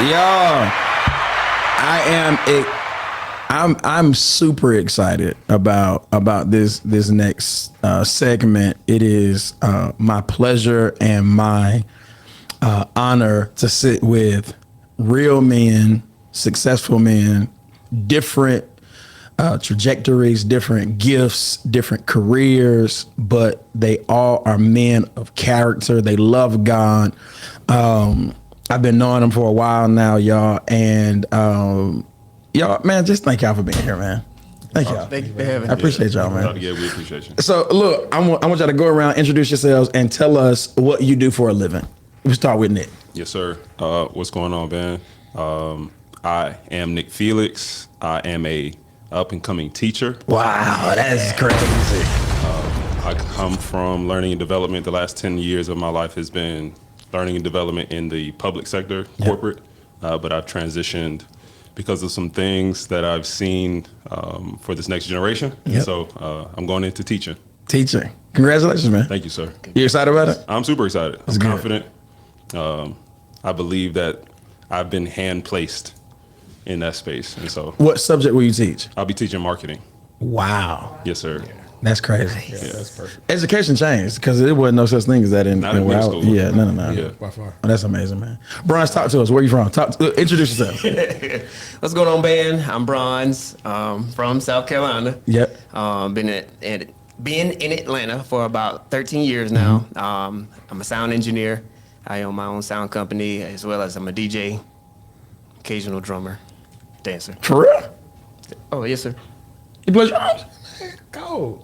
Y'all, I'm super excited about this next segment. It is my pleasure and my honor to sit with real men, successful men, different trajectories, different gifts, different careers, but they all are men of character. They love God. I've been knowing them for a while now, y'all, and y'all, man, just thank y'all for being here, man. Thank y'all. Thank you for having me. I appreciate y'all, man. Yeah, we appreciate you. So, look, I want y'all to go around, introduce yourselves, and tell us what you do for a living. We'll start with Nick. Yes, sir. What's going on, man? I am Nick Felix. I am a up-and-coming teacher. Wow, that's crazy. I come from learning and development. The last 10 years of my life has been learning and development in the public sector, corporate, but I've transitioned because of some things that I've seen for this next generation. Yep. So I'm going into teaching. Teaching. Congratulations, man. Thank you, sir. You excited about it? I'm super excited. I'm good. confident. I believe that I've been hand-placed in that space. And so What subject will you teach? I'll be teaching marketing. Wow. Yes, sir. That's crazy. Yeah. That's perfect. Education changed because there wasn't no such thing as that in Not in where I middle was. school. Yeah, no. Yeah. By far. Oh, that's amazing, man. Bronze, talk to us. Where you from? Introduce yourself. What's going on, Ben? I'm Bronze, from South Carolina. Yep. Been in Atlanta for about 13 years now. I'm a sound engineer. I own my own sound company, as well as I'm a DJ, occasional drummer, dancer. For real? Oh, yes, sir. You play drums? Go.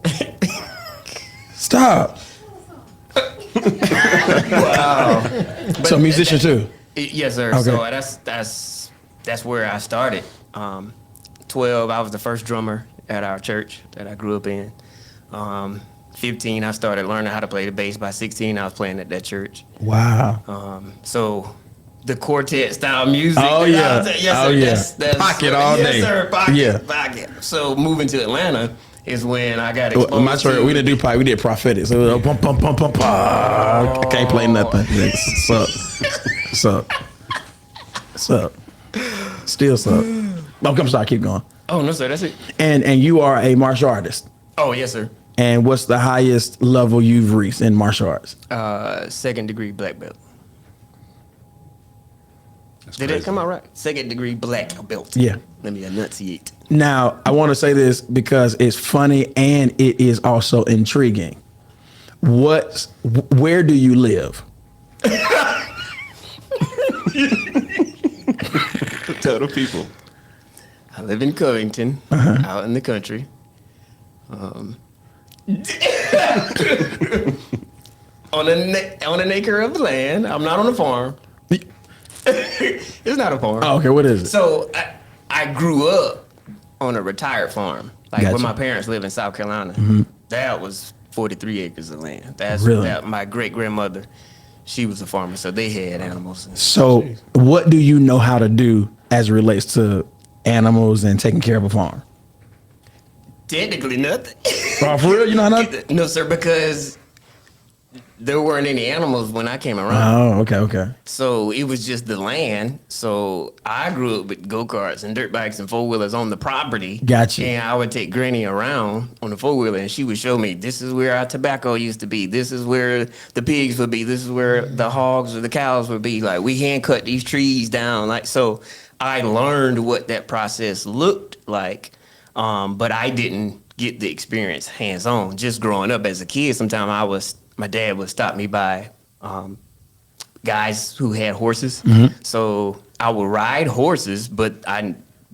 Stop. Wow. So musician too? Yes, sir. Okay. So that's where I started. 12, I was the first drummer at our church that I grew up in. 15, I started learning how to play the bass. By 16, I was playing at that church. Wow. So the quartet style music. Oh, yeah. Yes, Oh, sir. yeah. That's Pocket all yes, day. Sir. Pocket. Yeah. Pocket. So moving to Atlanta is when I got exposed My church, we didn't do pipe, we did prophetic. So it was pum pum pum pum pum. I can't play nothing. Sup. Still sup. I'm sorry, keep going. Oh, no, sir. That's it. And you are a martial artist. Oh, yes, sir. And what's the highest level you've reached in martial arts? 2nd degree black belt. That's Did crazy. that come out right? 2nd degree black belt. Yeah. Let me enunciate. Now, I want to say this because it's funny and it is also intriguing. Where do you live? Tell the people. I live in Covington, out in the country. On an acre of land. I'm not on a farm. It's not a farm. Oh, okay, what is it? So I grew up on a retired farm, like Gotcha. where my parents live in South Carolina. That was 43 acres of land. That's Really? my great grandmother. She was a farmer, so they had animals. So, what do you know how to do as it relates to animals and taking care of a farm? Technically nothing. Oh, for real? You know how to? No, sir, because there weren't any animals when I came around. Oh, okay. So it was just the land. So I grew up with go-karts and dirt bikes and four-wheelers on the property. Gotcha. And I would take Granny around on the four-wheeler, and she would show me, this is where our tobacco used to be. This is where the pigs would be. This is where the hogs or the cows would be. Like, we hand cut these trees down. Like, so I learned what that process looked like, but I didn't get the experience hands-on. Just growing up as a kid, sometimes my dad would stop me by guys who had horses. So I would ride horses, but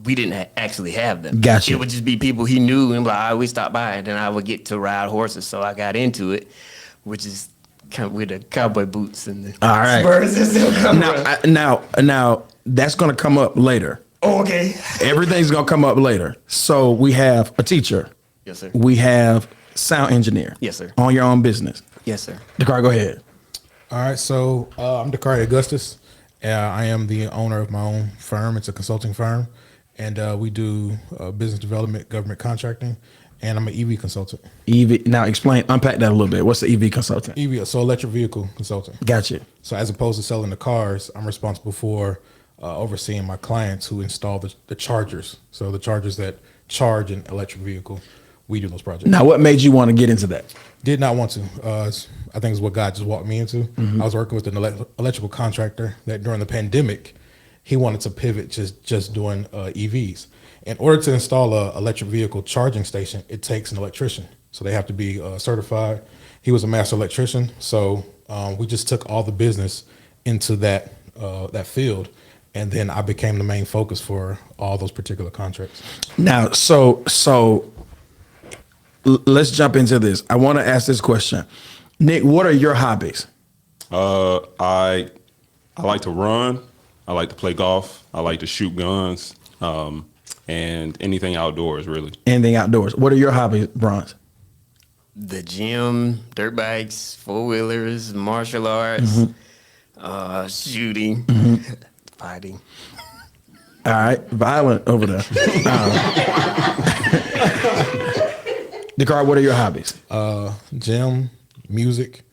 we didn't actually have them. Gotcha. It would just be people he knew, and like, all right, we stopped by, and then I would get to ride horses. So I got into it, which is kind of with the cowboy boots and the All right. spurs and still come around. Now, that's going to come up later. Oh, okay. Everything's going to come up later. So we have a teacher. Yes, sir. We have sound engineer. Yes, sir. On your own business. Yes, sir. Dakar, go ahead. All right, so I'm Dakari Augustus. I am the owner of my own firm. It's a consulting firm, and we do business development, government contracting, and I'm an EV consultant. EV. Now, unpack that a little bit. What's the EV consultant? EV, so electric vehicle consultant. Gotcha. So as opposed to selling the cars, I'm responsible for overseeing my clients who install the chargers. So the chargers that charge an electric vehicle, we do those projects. Now, what made you want to get into that? Did not want to. I think it's what God just walked me into. I was working with an electrical contractor that during the pandemic, he wanted to pivot just doing EVs. In order to install a electric vehicle charging station, it takes an electrician. So they have to be certified. He was a master electrician. So we just took all the business into that field. And then I became the main focus for all those particular contracts. Now, so let's jump into this. I want to ask this question. Nick, what are your hobbies? I like to run. I like to play golf. I like to shoot guns. And anything outdoors, really. Anything outdoors. What are your hobbies, Bronze? The gym, dirt bikes, four-wheelers, martial arts, shooting, fighting. All right, violent over there. Dakar, what are your hobbies? Gym, music,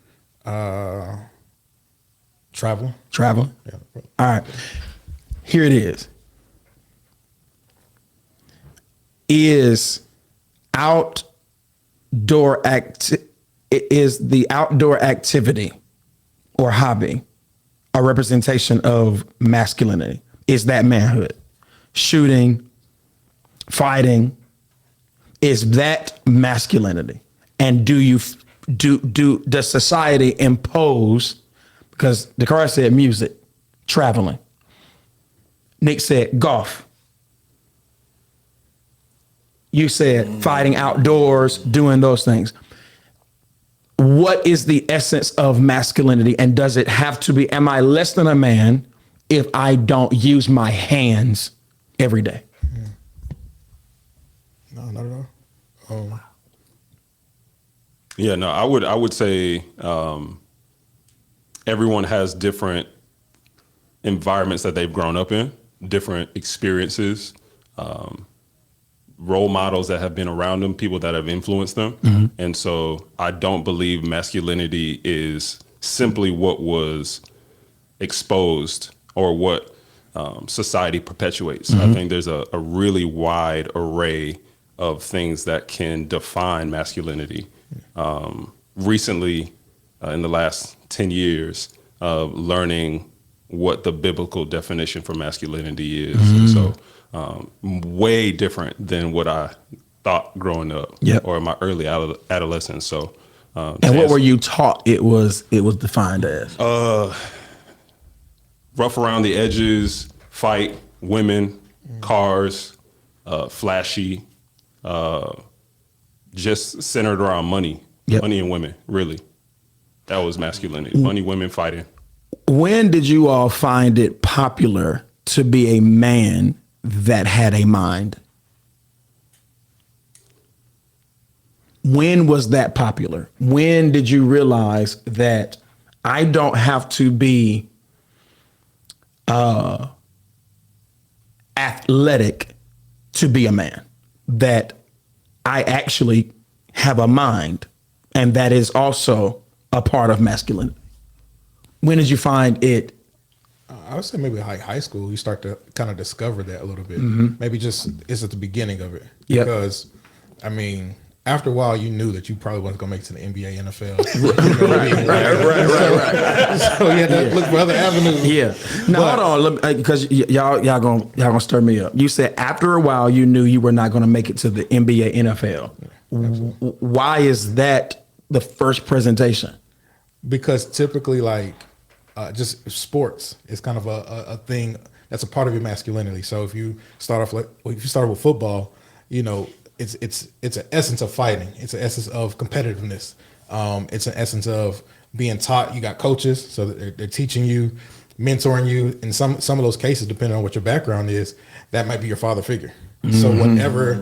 travel. Travel. Yeah. All right, here it is. Is the outdoor activity or hobby a representation of masculinity? Is that manhood? Shooting, fighting, is that masculinity? And does society impose, because Dakar said music, traveling. Nick said golf. You said fighting outdoors, doing those things. What is the essence of masculinity? And does it have to be, am I less than a man if I don't use my hands every day? No, not at all. Yeah, no, I would say everyone has different environments that they've grown up in, different experiences, role models that have been around them, people that have influenced them. Mm-hmm. And so I don't believe masculinity is simply what was exposed or what society perpetuates. Mm-hmm. I think there's a really wide array of things that can define masculinity. Recently, in the last 10 years, learning what the biblical definition for masculinity is. Mm-hmm. And so way different than what I thought growing up. Yep. Or in my early adolescence. So, and what were you taught it was defined as? Rough around the edges, fight, women, cars, flashy, just centered around money. Yep. Money and women, really. That was masculinity. Money, women, fighting. When did you all find it popular to be a man that had a mind? When was that popular? When did you realize that I don't have to be athletic to be a man? That I actually have a mind, and that is also a part of masculinity. When did you find it? I would say maybe high school, you start to kind of discover that a little bit. Mm-hmm. Maybe just it's at the beginning of it. Yep. Because, I mean, after a while, you knew that you probably wasn't going to make it to the NBA, NFL. Right. So you had to look for other avenues. Yeah. Now, hold on, because y'all gonna stir me up. You said after a while, you knew you were not going to make it to the NBA, NFL. Yeah, why is that the first presentation? Because typically, like, just sports is kind of a thing that's a part of your masculinity. So if you start with football, you know, it's an essence of fighting. It's an essence of competitiveness. It's an essence of being taught. You got coaches, so that they're teaching you, mentoring you. In some of those cases, depending on what your background is, that might be your father figure. Mm-hmm. So whatever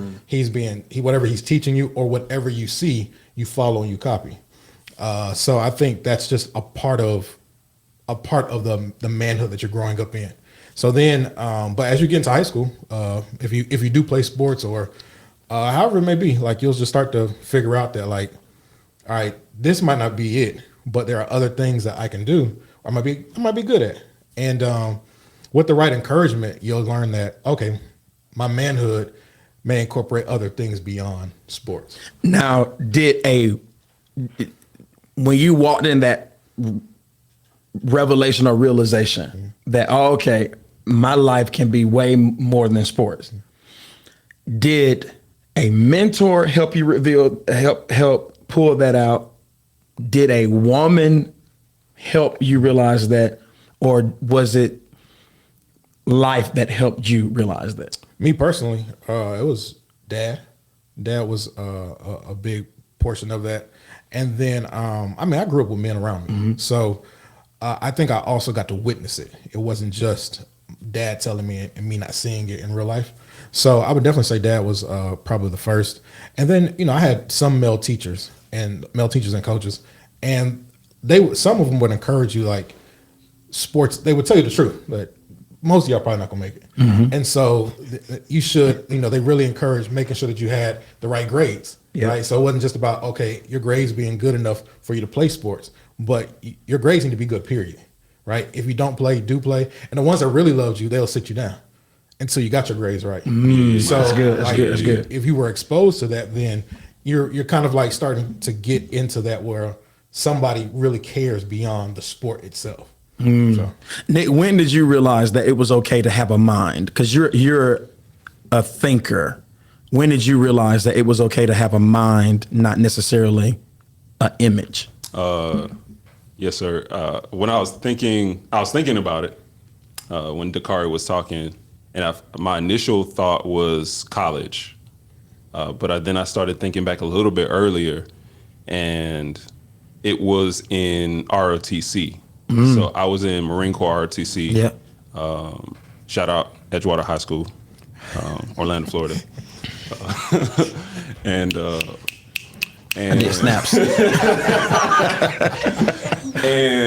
whatever he's teaching you or whatever you see, you follow and you copy. So I think that's just a part of the manhood that you're growing up in. So then, but as you get into high school, if you do play sports or however it may be, like you'll just start to figure out that like, all right, this might not be it, but there are other things that I can do or I might be good at. And with the right encouragement, you'll learn that, okay, my manhood may incorporate other things beyond sports. Now, when you walked in that revelation or realization that, oh, okay, my life can be way more than sports, did a mentor help you help pull that out? Did a woman help you realize that, or was it life that helped you realize that? Me personally, it was dad. Dad was a big portion of that. And then, I grew up with men around me. So I think I also got to witness it. It wasn't just dad telling me and me not seeing it in real life. So I would definitely say dad was probably the first. And then, I had some male teachers and coaches, and some of them would encourage you, like sports. They would tell you the truth, but most of y'all probably not gonna make it. And so you should, they really encourage making sure that you had the right grades. Yeah. Right. So it wasn't just about, okay, your grades being good enough for you to play sports, but your grades need to be good, period. Right. If you don't play, do play. And the ones that really loved you, they'll sit you down until you got your grades right. So that's good. That's good. If you were exposed to that, then you're kind of like starting to get into that where somebody really cares beyond the sport itself. So. Nick, when did you realize that it was okay to have a mind? Because you're a thinker. When did you realize that it was okay to have a mind, not necessarily an image? Yes, sir. When I was thinking about it when Dakari was talking, and my initial thought was college, but then I started thinking back a little bit earlier, and it was in ROTC. So I was in Marine Corps ROTC. Yeah. Shout out Edgewater High School, Orlando, Florida. And I get snaps. And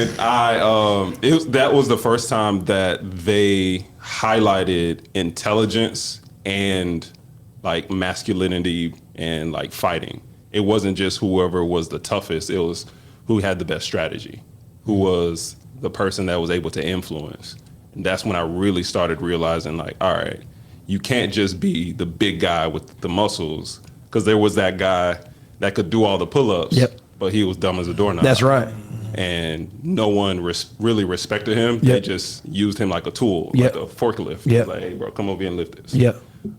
that was the first time that they highlighted intelligence and like masculinity and like fighting. It wasn't just whoever was the toughest, it was who had the best strategy, who was the person that was able to influence. And that's when I really started realizing, like, all right, you can't just be the big guy with the muscles, because there was that guy that could do all the pull-ups, but he was dumb as a doorknob. That's right. And no one really respected him. Yep. They just used him like a tool, like a forklift. Yep. Like, hey, bro, come over here and lift this. Yeah.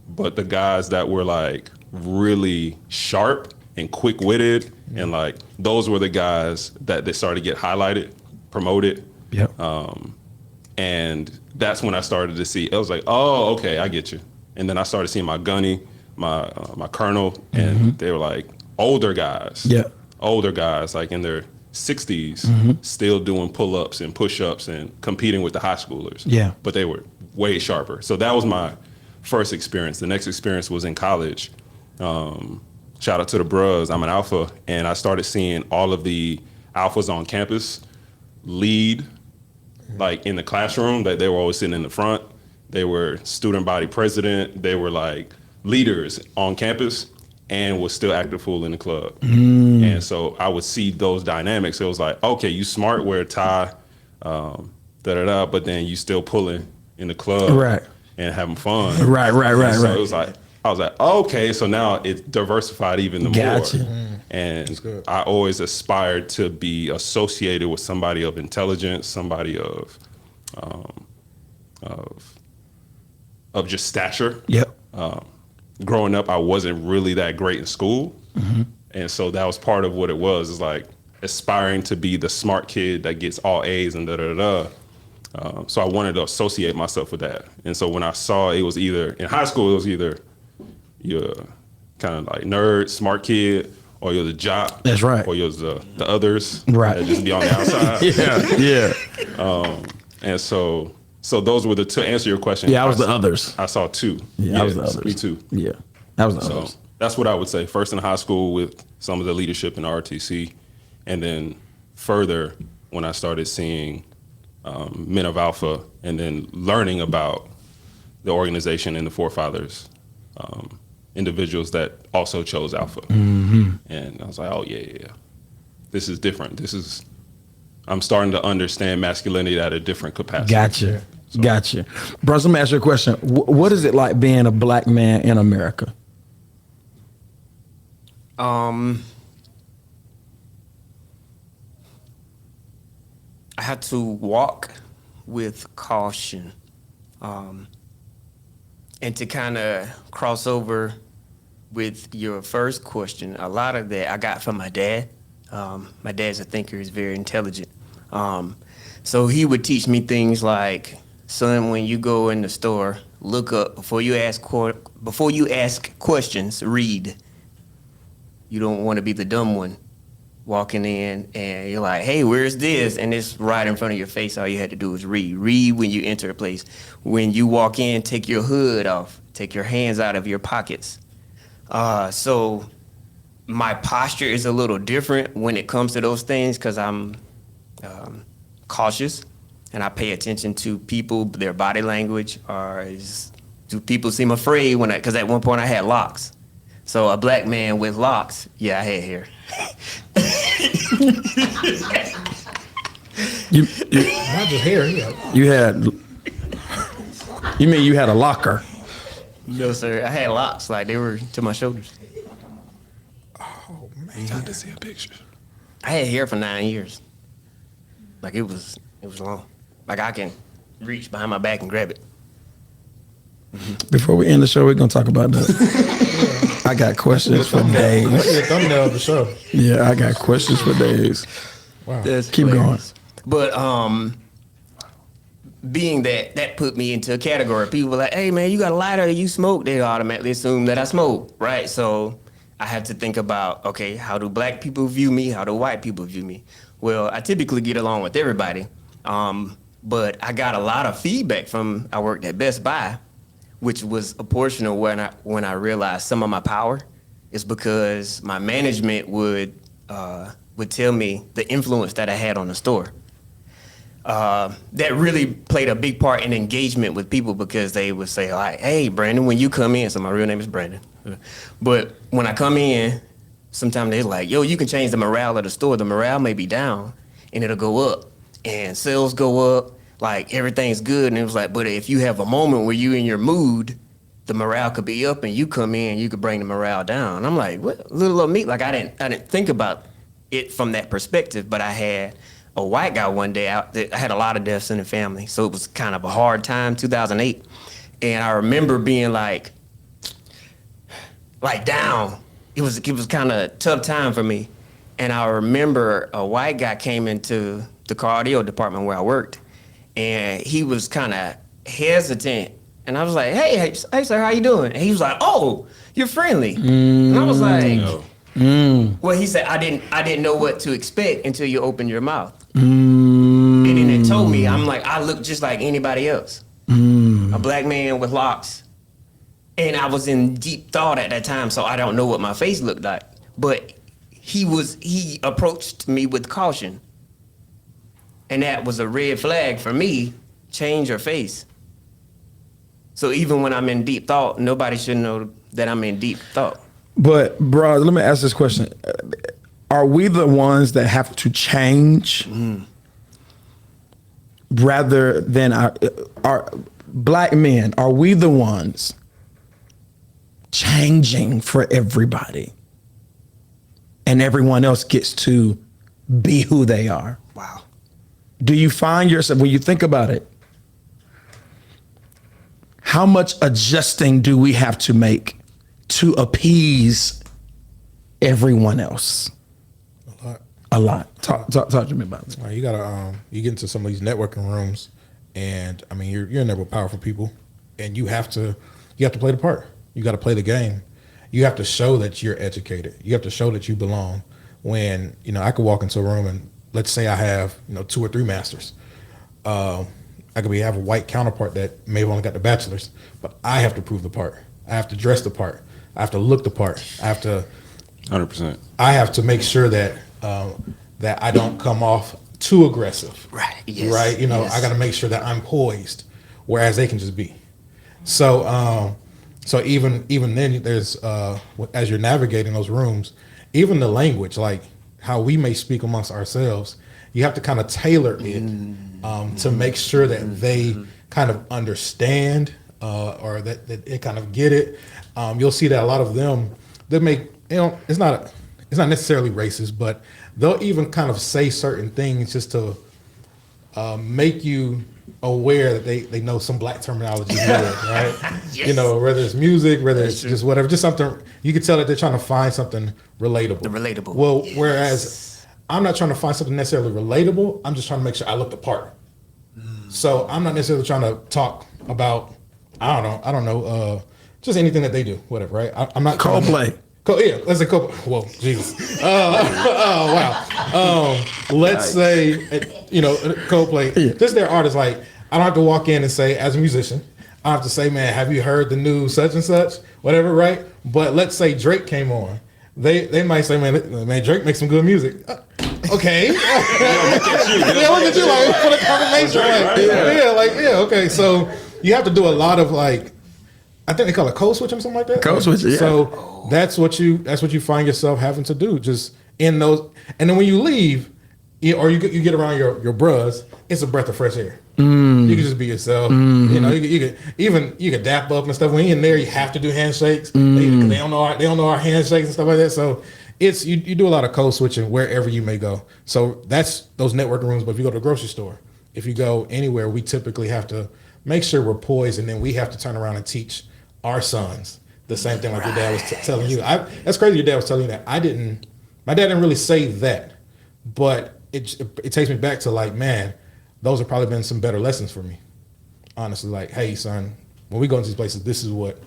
But the guys that were like really sharp and quick-witted, and like those were the guys that they started to get highlighted, promoted. Yeah. And that's when I started to see, I was like, oh, okay, I get you. And then I started seeing my gunny, my colonel, and they were like older guys. Yeah. Older guys, like in their 60s, still doing pull-ups and push-ups and competing with the high schoolers. Yeah. But they were way sharper. So that was my first experience. The next experience was in college. Shout out to the bros. I'm an alpha, and I started seeing all of the alphas on campus lead, like in the classroom, that they were always sitting in the front. They were student body president. They were like leaders on campus and was still active full in the club. And so I would see those dynamics. It was like, okay, you smart, wear a tie, but then you still pulling in the club, Right. and having fun. Right. So it was like, I was like, okay, so now it's diversified even the Gotcha. more. And I always aspired to be associated with somebody of intelligence, somebody of just stature. Yep. Growing up, I wasn't really that great in school. And so that was part of what it was, is like aspiring to be the smart kid that gets all A's and so I wanted to associate myself with that. And so when I saw it was either, in high school, it was either you're kind of like nerd, smart kid, or you're the jock. That's right. Or you're the others. Right. That just be on the outside. Yeah. And so those were to answer your question. Yeah, I was the others. I saw two. Yeah, I was the others. Me too. Yeah, I was the So others. that's what I would say. First in high school with some of the leadership in RTC, and then further when I started seeing Men of Alpha, and then learning about the organization and the forefathers, individuals that also chose Alpha. And I was like, oh yeah, this is different. I'm starting to understand masculinity at a different capacity. Gotcha. So, Gotcha. Bros, let me ask you a question. What is it like being a black man in America? I had to walk with caution. And to kind of cross over with your first question, a lot of that I got from my dad. My dad's a thinker, he's very intelligent. So he would teach me things like, son, when you go in the store, look up before you ask questions, read. You don't want to be the dumb one walking in and you're like, hey, where's this? And it's right in front of your face. All you had to do was read. Read when you enter a place. When you walk in, take your hood off. Take your hands out of your pockets. So my posture is a little different when it comes to those things because I'm cautious and I pay attention to people, their body language, do people seem afraid because at one point I had locks. So a black man with locks, yeah, I had hair. Not just hair. You mean you had a locker? No, sir. I had locks, like they were to my shoulders. Oh man, got to see a picture. I had hair for 9 years. Like it was long. Like I can reach behind my back and grab it. Before we end the show, we're gonna talk about that. I got questions for days. that's the thumbnail of the show. Yeah, I got questions for days. Wow. That's Keep hilarious. But being that put me into a category. People were like, hey man, you got a lighter, you smoke, they automatically assume that I smoke, right? So I had to think about, okay, how do black people view me? How do white people view me? Well, I typically get along with everybody. But I got a lot of feedback from, I worked at Best Buy, which was a portion of when I realized some of my power is because my management would tell me the influence that I had on the store. That really played a big part in engagement with people because they would say, like, hey, Brandon, when you come in, so my real name is Brandon. But when I come in, sometimes they're like, yo, you can change the morale of the store. The morale may be down and it'll go up and sales go up. Like everything's good. And it was like, but if you have a moment where you in your mood, the morale could be up and you come in, you could bring the morale down. And I'm like, what? Little old me. Like I didn't think about it from that perspective, but I had a white guy one day I had a lot of deaths in the family. So it was kind of a hard time, 2008. And I remember being like down. It was kind of a tough time for me. And I remember a white guy came into the cardio department where I worked. And he was kind of hesitant. And I was like, hey, sir, how you doing? And he was like, oh, you're friendly. And I was like, well, he said, I didn't know what to expect until you opened your mouth. And then it told me, I'm like, I look just like anybody else. A black man with locks. And I was in deep thought at that time, so I don't know what my face looked like. But he approached me with caution. And that was a red flag for me, change your face. So even when I'm in deep thought, nobody should know that I'm in deep thought. But, bro, let me ask this question. Are we the ones that have to change rather than our black men? Are we the ones changing for everybody? And everyone else gets to be who they are? Wow. Do you find yourself, when you think about it, how much adjusting do we have to make to appease everyone else? A lot. Talk to me about it. Well, you gotta you get into some of these networking rooms, and I mean you're in there with powerful people, and you have to play the part. You got to play the game. You have to show that you're educated. You have to show that you belong. When I could walk into a room and let's say I have 2 or 3 masters. I could have a white counterpart that may have only got the bachelor's, but I have to prove the part. I have to dress the part. I have to look the part. I have to 100%. I have to make sure that that I don't come off too aggressive. Right. Yes. Right. Yes. I got to make sure that I'm poised, whereas they can just be. So so even then, there's as you're navigating those rooms, even the language, like how we may speak amongst ourselves, you have to kind of tailor it to make sure that kind of understand or that they kind of get it, you'll see that a lot of them, they make, it's not necessarily racist, but they'll even kind of say certain things just to make you aware that they know some black terminology, right? Yes. Whether it's music, whether it's just whatever, just something, you can tell that they're trying to find something relatable. The relatable. Well, whereas I'm not trying to find something necessarily relatable, I'm just trying to make sure I look the part. So I'm not necessarily trying to talk about, I don't know, just anything that they do, whatever, right? I'm not Coldplay. Yeah, let's say Coldplay. Whoa, Jesus. Oh, wow. Let's say, Coldplay. Yeah. Just their artists, like, I don't have to walk in and say, as a musician, I have to say, man, have you heard the new such and such, whatever, right? But let's say Drake came on. They might say, man, Drake makes some good music. Okay. Look at you, like, for the confirmation. Okay. So you have to do a lot of, like, I think they call it code switching or something like that. Code switching, yeah. So that's what you find yourself having to do, just in those. And then when you leave, or you get around your bros, it's a breath of fresh air. You can just be yourself. You can dap up and stuff. When you're in there, you have to do handshakes. They don't know our handshakes and stuff like that. So it's you do a lot of code switching wherever you may go. So that's those networking rooms. But if you go to the grocery store, if you go anywhere, we typically have to make sure we're poised, and then we have to turn around and teach our sons the same thing like your dad was telling you. That's crazy your dad was telling you that. My dad didn't really say that, but it takes me back to, like, man, those have probably been some better lessons for me. Honestly, like, hey, son, when we go into these places, this is what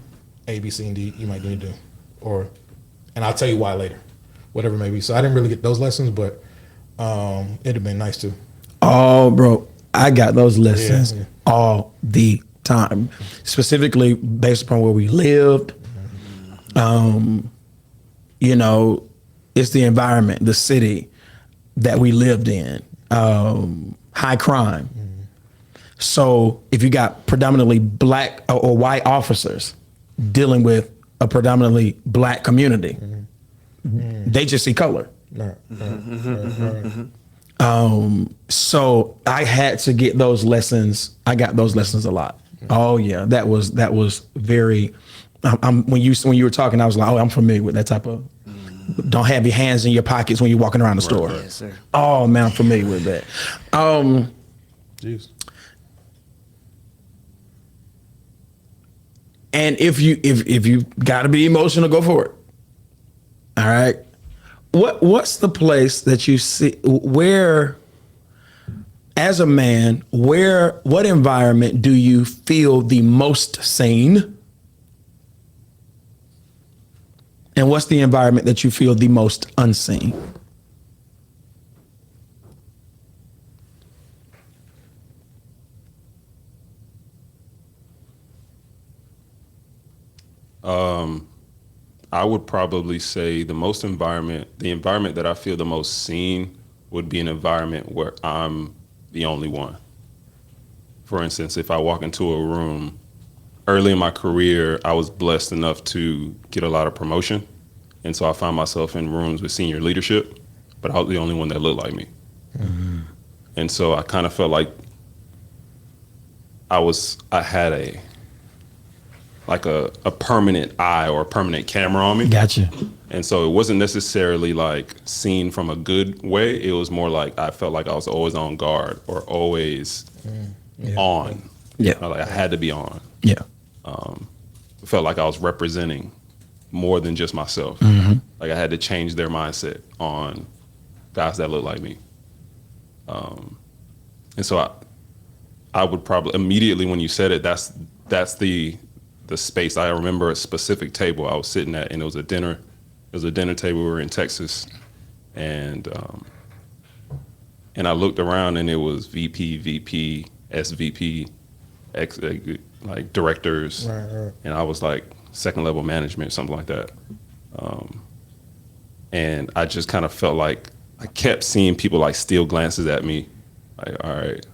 A, B, C, and D you might need to do. And I'll tell you why later, whatever it may be. So I didn't really get those lessons, but it'd have been nice to. Oh, bro, I got those lessons Yeah. all the time, specifically based upon where we lived. It's the environment, the city that we lived in, high crime. So if you got predominantly black or white officers dealing with a predominantly black community, they just see color. So I had to get those lessons. I got those lessons a lot. Oh yeah, that was very. When you were talking, I was like, oh, I'm familiar with that type of. Don't have your hands in your pockets when you're walking around the store. Yes, sir. Oh man, I'm familiar with that. Jeez. And if you got to be emotional, go for it. All right. What's the place that you see where, as a man, what environment do you feel the most seen? And what's the environment that you feel the most unseen? I would probably say the environment that I feel the most seen would be an environment where I'm the only one. For instance, if I walk into a room, early in my career, I was blessed enough to get a lot of promotion. And so I found myself in rooms with senior leadership, but I was the only one that looked like me. Mm-hmm. And so I kind of felt like I had a permanent eye or a permanent camera on me. Gotcha. And so it wasn't necessarily like seen from a good way. It was more like I felt like I was always on guard or always on. Yeah. Like I had to be on. Yeah. It felt like I was representing more than just myself. Like I had to change their mindset on guys that look like me. And so I would probably immediately when you said it, that's the space. I remember a specific table I was sitting at, and it was a dinner table. We were in Texas, and I looked around, and it was VP, SVP, like directors, right. And I was like second level management, something like that. And I just kind of felt like I kept seeing people like steal glances at me, like, all right,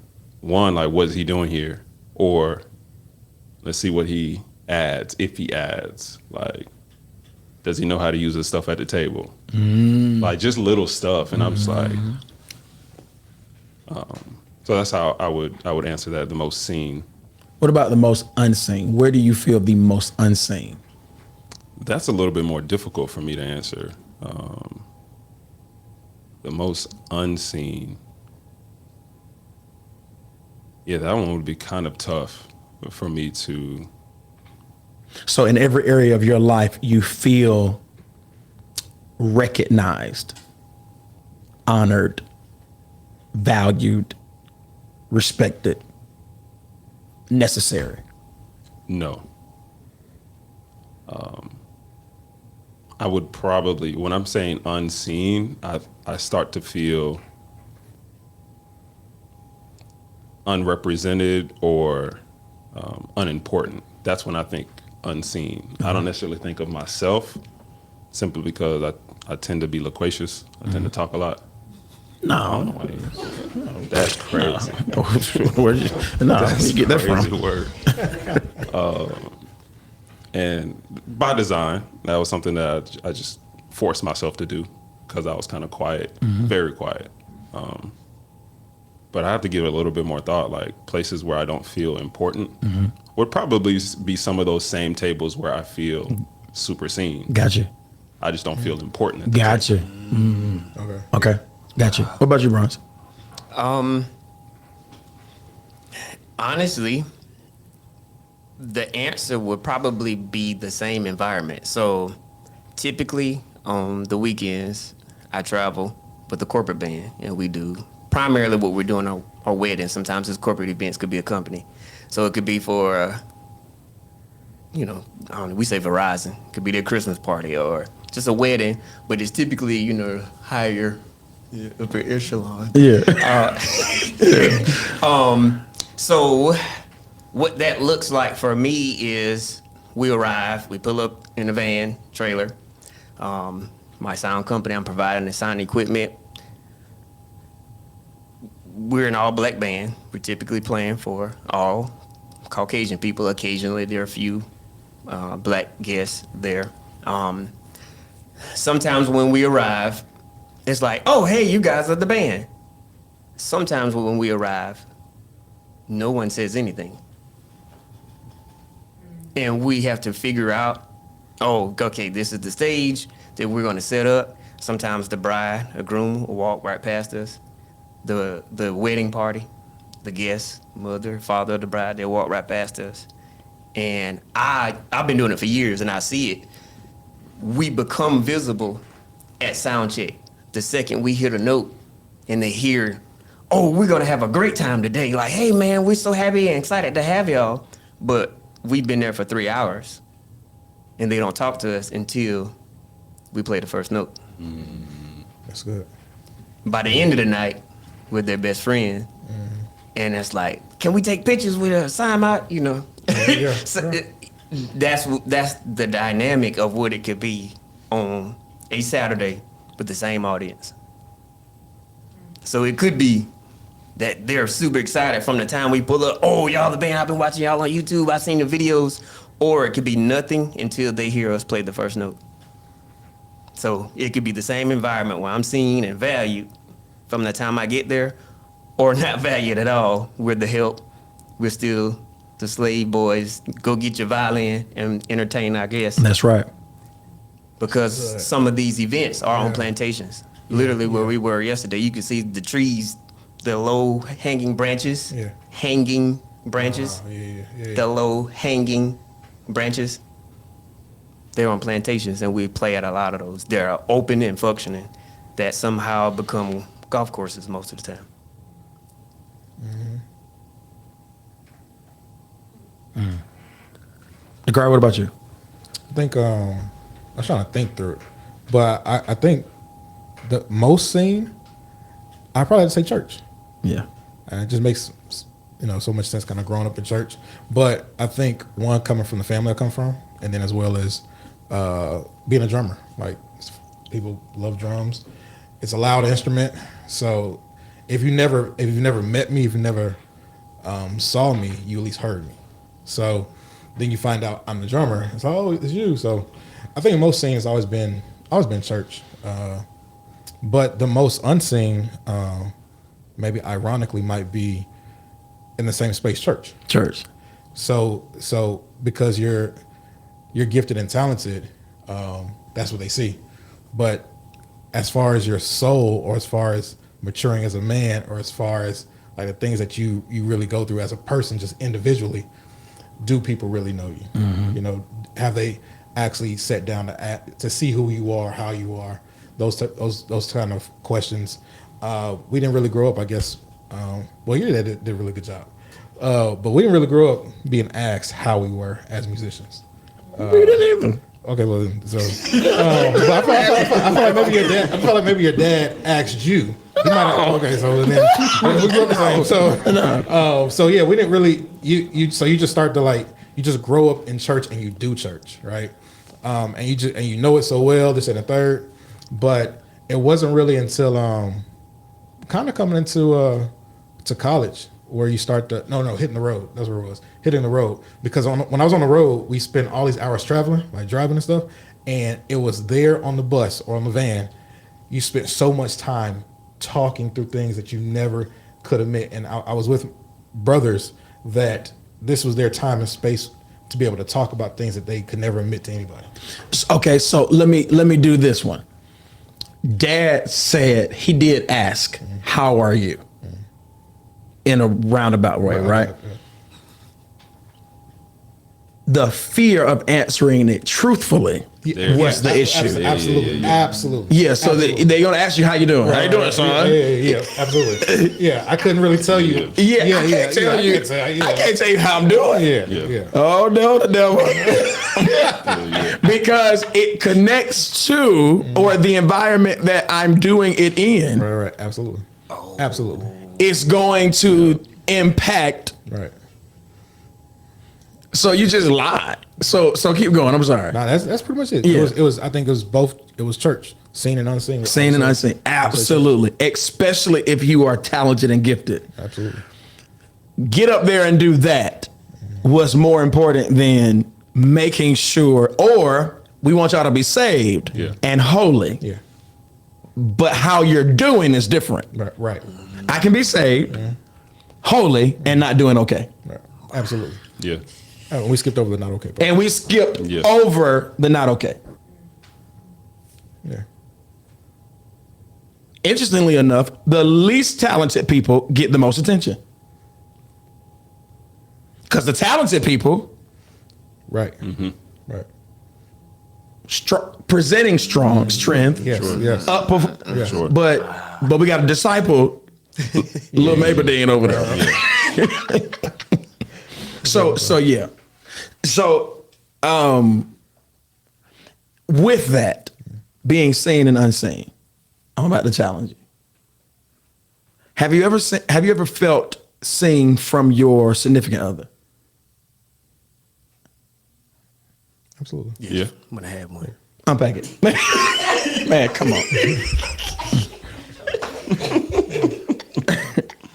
one, like, what is he doing here? Or let's see what he adds, if he adds, like, does he know how to use his stuff at the table? Like just little stuff. And I'm just like, so that's how I would answer that, the most seen. What about the most unseen? Where do you feel the most unseen? That's a little bit more difficult for me to answer. The most unseen. Yeah, that one would be kind of tough for me to. So in every area of your life, you feel recognized, honored, valued, respected, necessary. No. I would probably, when I'm saying unseen, I start to feel unrepresented or unimportant. That's when I think unseen. I don't necessarily think of myself simply because I tend to be loquacious. I tend to talk a lot. No, That's crazy. where you get that Crazy from? word. And by design, that was something that I just forced myself to do because I was kind of quiet, very quiet. But I have to give it a little bit more thought. Like places where I don't feel important would probably be some of those same tables where I feel super seen. Gotcha. I just don't feel important. At the Gotcha. Okay. Okay. Gotcha. What about you, Bronze? Honestly, the answer would probably be the same environment. So typically on the weekends, I travel with the corporate band, and we do primarily what we're doing our weddings. Sometimes it's corporate events, could be a company. So it could be for, I don't know, we say Verizon, could be their Christmas party or just a wedding, but it's typically, higher upper echelon. Yeah. So what that looks like for me is we arrive, we pull up in a van, trailer. My sound company, I'm providing the sound equipment. We're an all black band. We're typically playing for all Caucasian people. Occasionally there are a few black guests there. Sometimes when we arrive, it's like, oh, hey, you guys are the band. Sometimes when we arrive, no one says anything. And we have to figure out, oh, okay, this is the stage that we're going to set up. Sometimes the bride or groom will walk right past us. The wedding party, the guest, mother, father of the bride, they'll walk right past us. And I've been doing it for years, and I see it. We become visible at sound check. The second we hear the note and they hear, oh, we're going to have a great time today. Like, hey, man, we're so happy and excited to have y'all. But we've been there for 3 hours, and they don't talk to us until we play the first note. That's good. By the end of the night, we're their best friend. And it's like, can we take pictures with a sign out? Yeah, So yeah. that's the dynamic of what it could be on a Saturday with the same audience. So it could be that they're super excited from the time we pull up. Oh, y'all the band, I've been watching y'all on YouTube, I've seen the videos. Or it could be nothing until they hear us play the first note. So it could be the same environment where I'm seen and valued from the time I get there, or not valued at all. We're the help. We're still the slave boys. Go get your violin and entertain our guests. That's right. Because some of these events are on plantations. Literally where we were yesterday, you could see the trees, the low hanging branches, Yeah. hanging branches, Yeah. the low hanging branches. They're on plantations, and we play at a lot of those. They're open and functioning that somehow become golf courses most of the time. Gabriel, what about you? I think I was trying to think through it, but I think the most seen, I probably have to say church. Yeah. And it just makes so much sense, kind of growing up in church. But I think one, coming from the family I come from, and then as well as being a drummer. Like, people love drums. It's a loud instrument, so if you never met me, if you never saw me, you at least heard me. So then you find out I'm the drummer. It's it's you. So I think most seen has always been church. But the most unseen, maybe ironically, might be in the same space, church. Church. So because you're gifted and talented, that's what they see. But as far as your soul, or as far as maturing as a man, or as far as like the things that you really go through as a person, just individually, do people really know you? You know, have they actually sat down to see who you are, how you are? Those kind of questions. We didn't really grow up, I guess. Well, your dad did a really good job, but we didn't really grow up being asked how we were as musicians. We didn't even. Okay, well, so but I feel like maybe your dad. I feel like maybe your dad asked you. He might have, okay, so then we grew up the same. So yeah, we didn't really. You just start to like, you just grow up in church and you do church, right? And you know it so well, this and the third. But it wasn't really until kind of coming into to college where you start to hitting the road. That's where it was, hitting the road. Because when I was on the road, we spent all these hours traveling, like driving and stuff, and it was there on the bus or on the van. You spent so much time talking through things that you never could admit. And I was with brothers that this was their time and space to be able to talk about things that they could never admit to anybody. Okay, so let me do this one. Dad said he did ask, "How are you?" in a roundabout way, right? The fear of answering it truthfully was the issue. Absolutely. Yeah, so they're gonna ask you how you doing. How you doing, son? Yeah, absolutely. Yeah, I couldn't really tell you. I can't tell you. I can't tell you how I'm doing. Yeah. Oh no, the devil. Because it connects to or the environment that I'm doing it in. Right. Absolutely. Absolutely. It's going to impact. Right. So you just lied. So keep going. I'm sorry. No, that's pretty much it. Yeah. It was. I think it was both. It was church, seen and unseen. Seen and unseen. Absolutely. Especially if you are talented and gifted. Absolutely. Get up there and do that was more important than making sure, or we want y'all to be saved and holy. Yeah. But how you're doing is different. Right. I can be saved, holy, and not doing okay. Right. Absolutely. Yeah. We skipped over the not okay part. And we skipped over the not okay. Yeah. Interestingly enough, the least talented people get the most attention. Because the talented people, Right. Right. presenting strength, Yes. Sure. but we got a disciple, little Mayberdine over there. So yeah. So with that being seen and unseen, I'm about to challenge you. Have you ever felt seen from your significant other? Absolutely. Yeah. I'm gonna have one. Unpack it. Man, come on.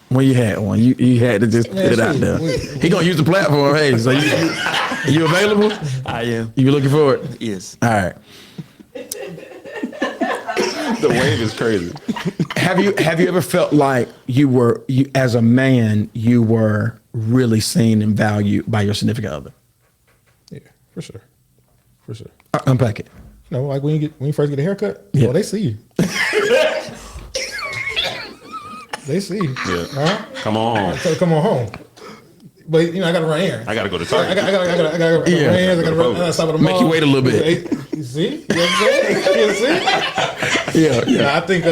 When you had one, you had to just put it out there. He gonna use the platform. Hey, so you available? I am. You looking for it? Yes. All right. The wave is crazy. Have you ever felt like you as a man you were really seen and valued by your significant other? Yeah, for sure. Unpack it. You know, like when you first get a haircut, Yeah. well, they see you. They see you. Yeah. Huh? Come on. So come on home. But I gotta run errands. I gotta go to I Target. gotta run errands. I gotta stop at the mall. Make you wait a little bit. You see? You know what I'm saying? Yeah. I think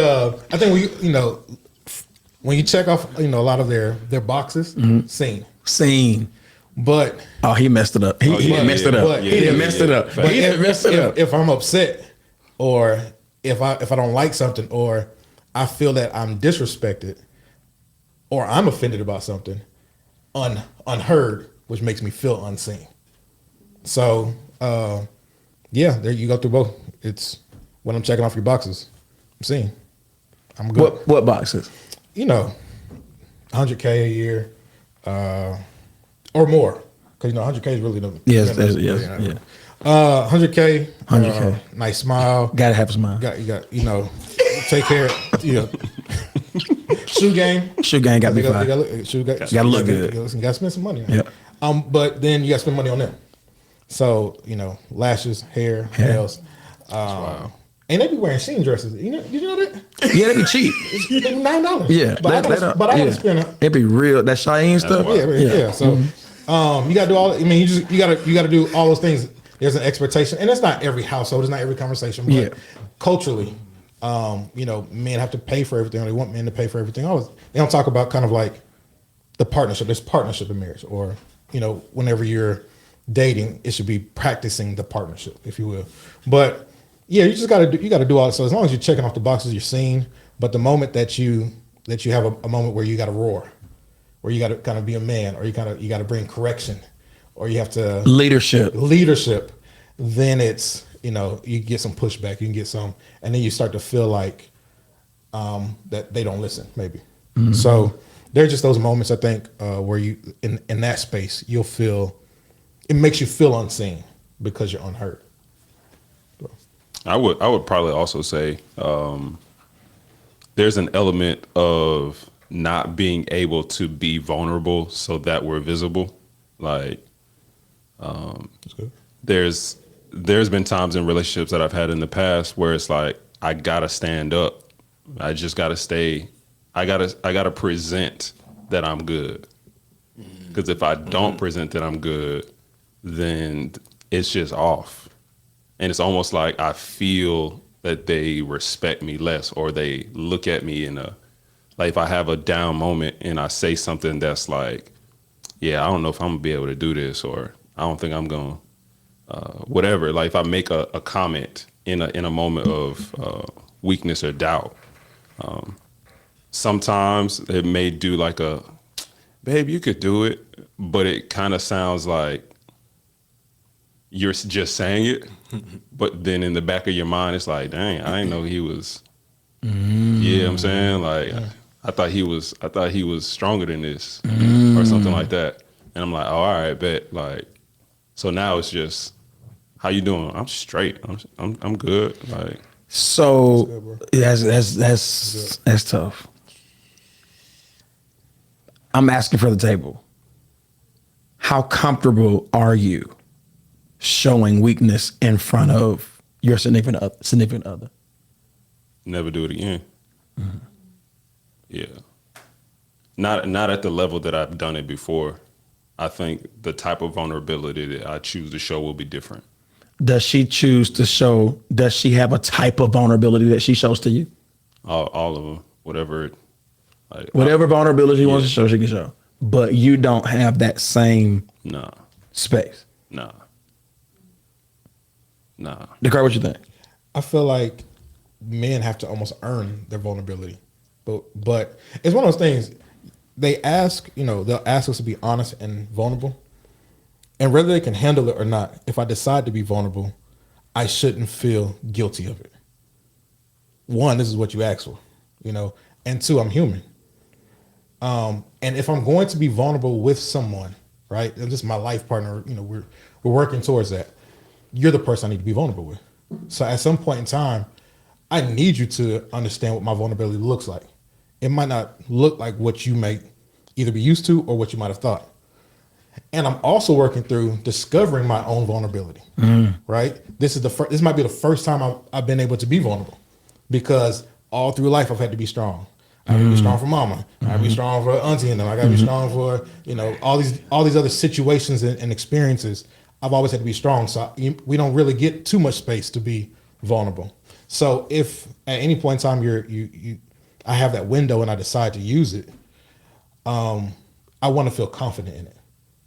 when you check off, a lot of their boxes, seen. But He messed it up. He messed it up. He messed it up. But He messed it up. if I'm upset, or if I don't like something, or I feel that I'm disrespected, or I'm offended about something, unheard, which makes me feel unseen. So there you go through both. It's when I'm checking off your boxes, I'm seen. I'm good. What boxes? 100K a year, or more, because 100K is really the Yes. 100K, 100K. Nice smile. Gotta have a smile. You got take care. Shoe game. Shoe gang got to be fine. Shoe game. Gotta look good. You gotta spend some money. Yeah. But then you got to spend money on them. So, lashes, hair, nails. And they be wearing sheen dresses. Did you know that? Yeah, they be cheap. It's $9. Yeah, But I gotta spend It be real. That Cheyenne stuff. Yeah. So you gotta do all. I mean, you gotta do all those things. There's an expectation, and it's not every household. It's not every conversation. But culturally, men have to pay for everything. Or they want men to pay for everything. They don't talk about kind of like the partnership. There's partnership in marriage, or whenever you're dating, it should be practicing the partnership, if you will. But yeah, you gotta do all. So as long as you're checking off the boxes, you're seen. But the moment that you have a moment where you got to roar, where you got to kind of be a man, or you got to bring correction, or you have to leadership, then it's you get some pushback, you can get some, and then you start to feel like that they don't listen, maybe. So there's just those moments, I think, where you in that space you'll feel it makes you feel unseen because you're unheard. So. I would probably also say there's an element of not being able to be vulnerable so that we're visible. Like there's been times in relationships that I've had in the past where it's like I gotta stand up. I just gotta stay. I gotta present that I'm good. Because if I don't present that I'm good, then it's just off. And it's almost like I feel that they respect me less, or they look at me like if I have a down moment and I say something that's like, yeah, I don't know if I'm gonna be able to do this, or I don't think I'm gonna, whatever. Like if I make a comment in a moment of weakness or doubt, sometimes it may do like a, babe, you could do it, but it kind of sounds like you're just saying it, but then in the back of your mind, it's like, dang, I didn't know he was. Yeah, I'm saying, like, I thought he was stronger than this, or something like that. And I'm like, oh, all right, bet. Like, so now it's just, how you doing? I'm straight. I'm good. Like, so that's tough. I'm asking for the table. How comfortable are you showing weakness in front of your significant other? Never do it again. Yeah. Not at the level that I've done it before. I think the type of vulnerability that I choose to show will be different. Does she have a type of vulnerability that she shows to you? All of them. Whatever vulnerability she wants to show, she can show. But you don't have that same space. Nah. Dakar, what you think? I feel like men have to almost earn their vulnerability. But it's one of those things, they'll ask us to be honest and vulnerable. And whether they can handle it or not, if I decide to be vulnerable, I shouldn't feel guilty of it. One, this is what you asked for, and two, I'm human. And if I'm going to be vulnerable with someone, right, and this is my life partner, we're working towards that, you're the person I need to be vulnerable with. So at some point in time, I need you to understand what my vulnerability looks like. It might not look like what you may either be used to or what you might have thought. And I'm also working through discovering my own vulnerability, right? This might be the first time I've been able to be vulnerable, because all through life I've had to be strong. I got to be strong for mama. I got to be strong for auntie and them. I got to be strong for, all these other situations and experiences. I've always had to be strong. So we don't really get too much space to be vulnerable. So if at any point in time I have that window and I decide to use it, I want to feel confident in it.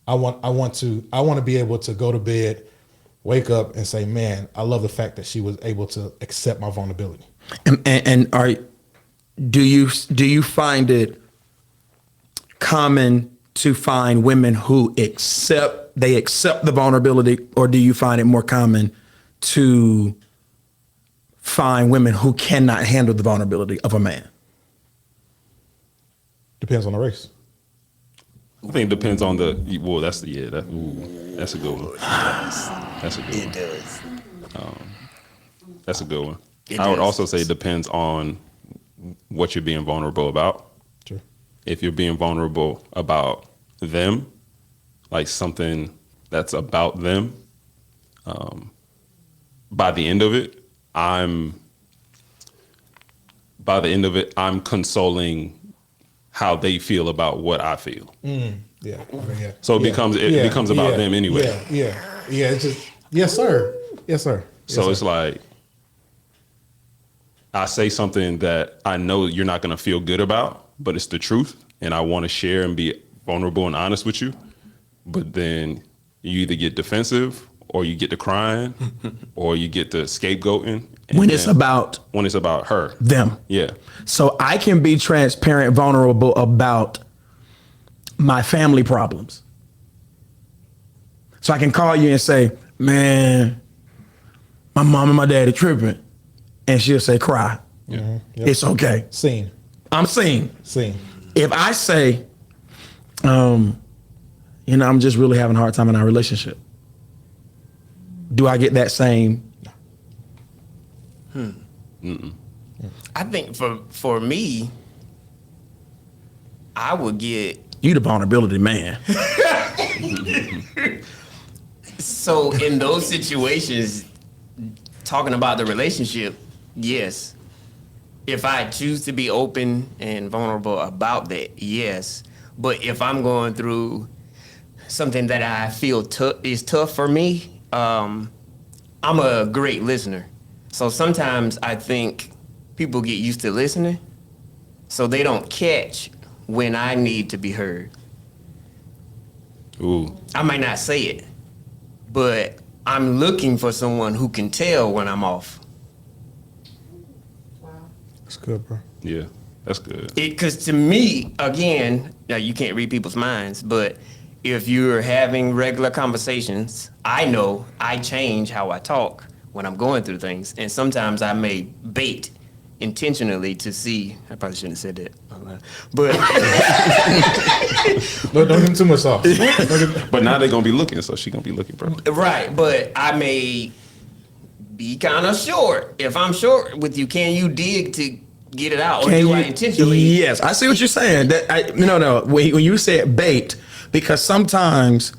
I want to be able to go to bed, wake up and say, man, I love the fact that she was able to accept my vulnerability. And do you find it common to find women who accept the vulnerability, or do you find it more common to find women who cannot handle the vulnerability of a man? Depends on the race. I think it depends on that's a good one. That's a good one. It does. That's a good one. I would also say it depends on what you're being vulnerable about. Sure. If you're being vulnerable about them, like something that's about them, by the end of it, I'm consoling how they feel about what I feel. Yeah. Yeah. So it becomes about them anyway. Yeah. It's just yes, sir. Yes, sir. So it's like I say something that I know you're not going to feel good about, but it's the truth, and I want to share and be vulnerable and honest with you. But then you either get defensive, or you get to crying, or you get to scapegoating. When it's about her, them. Yeah. So I can be transparent, vulnerable about my family problems. So I can call you and say, man, my mom and my dad are tripping. And she'll say, cry. Yeah. Yep. It's okay. Seen. I'm seen. If I say, I'm just really having a hard time in our relationship, do I get that same? I think for me, I would get. You the vulnerability man. So in those situations, talking about the relationship, yes. If I choose to be open and vulnerable about that, yes. But if I'm going through something that I feel is tough for me, I'm a great listener. So sometimes I think people get used to listening, so they don't catch when I need to be heard. Ooh. I might not say it, but I'm looking for someone who can tell when I'm off. That's good, bro. Yeah, that's good. Because to me, again, now you can't read people's minds, but if you're having regular conversations, I know I change how I talk when I'm going through things. And sometimes I may bait intentionally to see. I probably shouldn't have said that. But Don't give him too much sauce. But now they're going to be looking, so she's going to be looking, bro. right, but I may be kind of short. If I'm short with you, can you dig to get it out? Or do I intentionally? Yes, I see what you're saying. No. When you said bait, because sometimes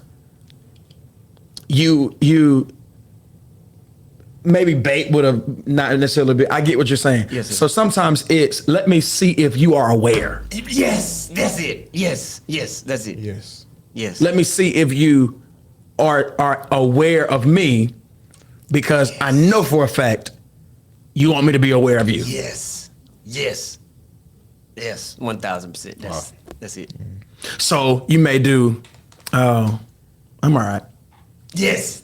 you maybe bait would have not necessarily been. I get what you're saying. Yes, sir. So sometimes it's let me see if you are aware. Yes, that's it. Yes, that's it. Yes. Let Let me see if you are aware of me, because I know for a fact you want me to be aware of you. Yes, 1,000%. That's it. So you may do, I'm all right. Yes.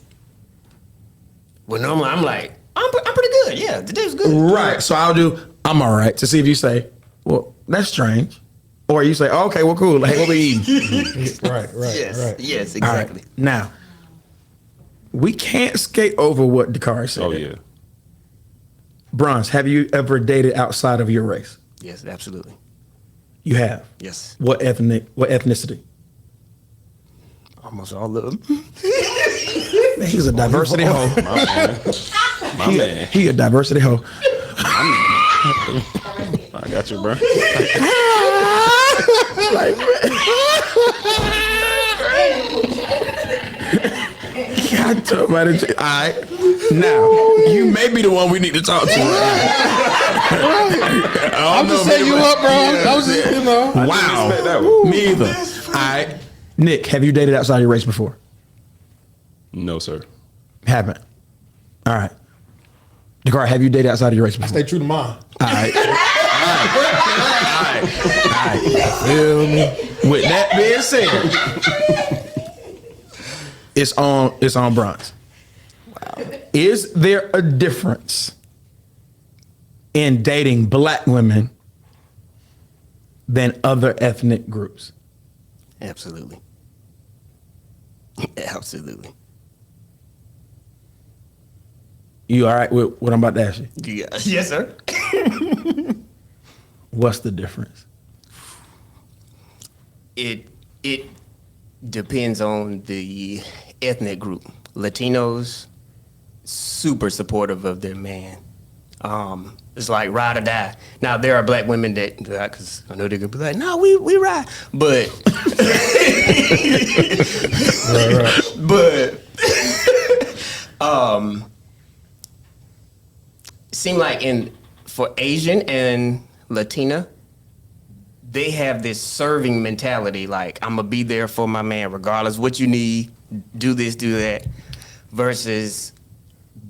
Well, normally I'm like, I'm pretty good. Yeah, today's good. Right. So I'll do, I'm all right, to see if you say, well, that's strange. Or you say, oh, okay, well, cool. Like, what we eating? Right. Yes, All right. exactly. Now, we can't skate over what Dakari said. Oh, yeah. Bronze, have you ever dated outside of your race? Yes, absolutely. You have. Yes. What ethnicity? Almost all of them. He's a diversity hoe. My man. He a diversity hoe. I got you, bro. God, all right. Now, you may be the one we need to talk to. I'm just setting you up, bro. I was just, Wow. Me either. All right. Nick, have you dated outside your race before? No, sir. Haven't. All right. Dakar, have you dated outside of your race before? stay true to mine. All right. Feel me? With that being said, it's on Bronze. Wow. Is there a difference in dating black women than other ethnic groups? Absolutely. Absolutely. You all right with what I'm about to ask you? Yeah. Yes, sir. What's the difference? It depends on the ethnic group. Latinos, super supportive of their man. It's like ride or die. Now there are black women that, because I know they're gonna be like, no, we ride, but but it seemed like for Asian and Latina, they have this serving mentality, like I'm gonna be there for my man regardless what you need, do this, do that, versus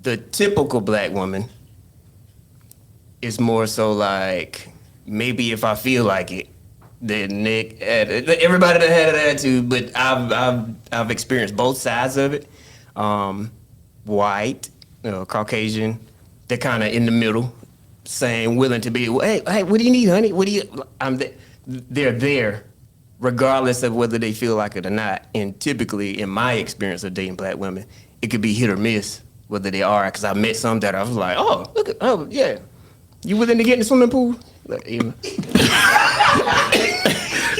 the typical black woman is more so like, maybe if I feel like it, then Nick, everybody that had an attitude, but I've experienced both sides of it. White, Caucasian, they're kind of in the middle, saying willing to be, hey, what do you need, honey? What do you? They're there, regardless of whether they feel like it or not. And typically, in my experience of dating black women, it could be hit or miss whether they are. Because I met some that I was like, oh yeah, you willing to get in the swimming pool?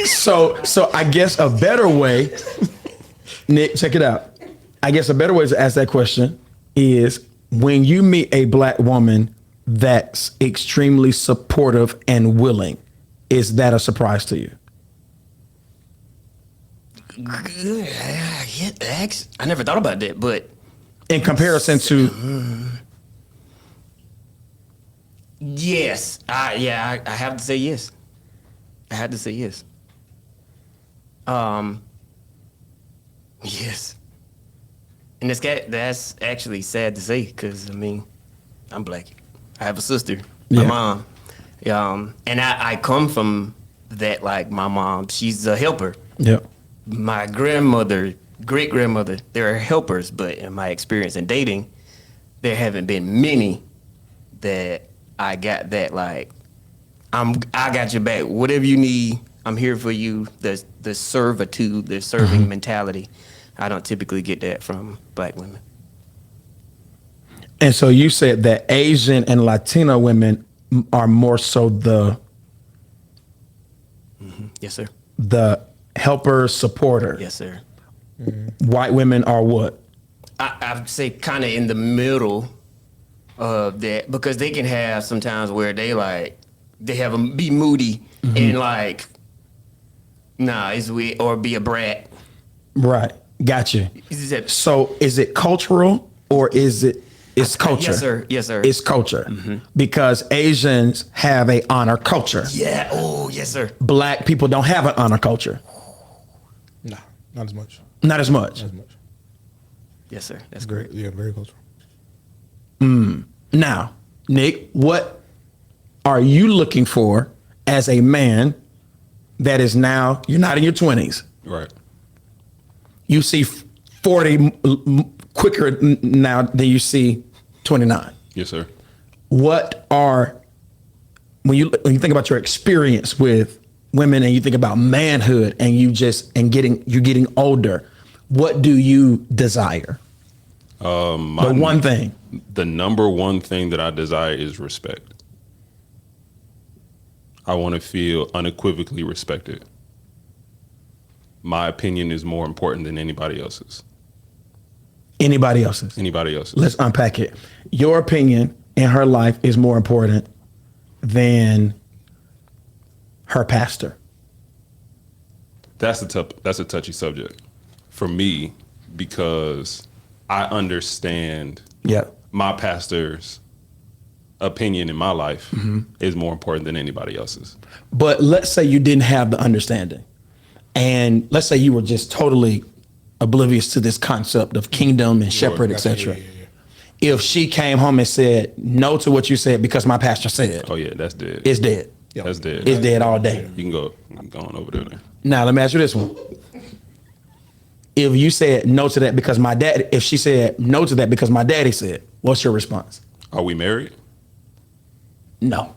So I guess a better way, Nick, check it out. I guess a better way to ask that question is when you meet a black woman that's extremely supportive and willing, is that a surprise to you? I never thought about that, but In comparison to, yes, I have to say yes. I had to say yes. Yes. And that's actually sad to say, because I mean, I'm black. I have a sister, my mom. And I come from that, like my mom, she's a helper. yeah, My grandmother, great grandmother, they're helpers, but in my experience in dating, there haven't been many that I got that, like, I got your back. Whatever you need, I'm here for you. The servitude, the serving mentality. I don't typically get that from black women. and so you said that Asian and Latina women are more so the Yes, sir. helper, supporter. Yes, sir. White women are what? I'd say kind of in the middle of that, because they can have sometimes where they have them be moody and like, nah, it's weird, or be a brat. Right. Gotcha. Is that- So is it cultural or is it's culture? Yes, sir. Yes, sir. It's culture. Because Asians have a honor culture. Yeah. Oh, yes, sir. Black people don't have an honor culture. No, not as much. Not as much. Not as much. Yes, sir. That's Very, great. yeah, very cultural. Now, Nick, what are you looking for as a man that is now, you're not in your 20s. Right. You see 40 quicker now than you see 29. Yes, sir. What are, when you think about your experience with women and you think about manhood and you're getting older, what do you desire? The one thing. The number one thing that I desire is respect. I want to feel unequivocally respected. My opinion is more important than anybody else's. Anybody else's. Anybody else's. Let's unpack it. Your opinion in her life is more important than her pastor. That's a touchy subject for me, because I understand Yeah. my pastor's opinion in my life is more important than anybody else's. But let's say you didn't have the understanding. And let's say you were just totally oblivious to this concept of kingdom and shepherd, etc. If she came home and said no to what you said because my pastor said, Oh yeah, that's dead. it's dead. That's dead. It's dead all day. You can go on over there. Now, let me ask you this one. If you said no to that because if she said no to that because my daddy said, what's your response? Are we married? No.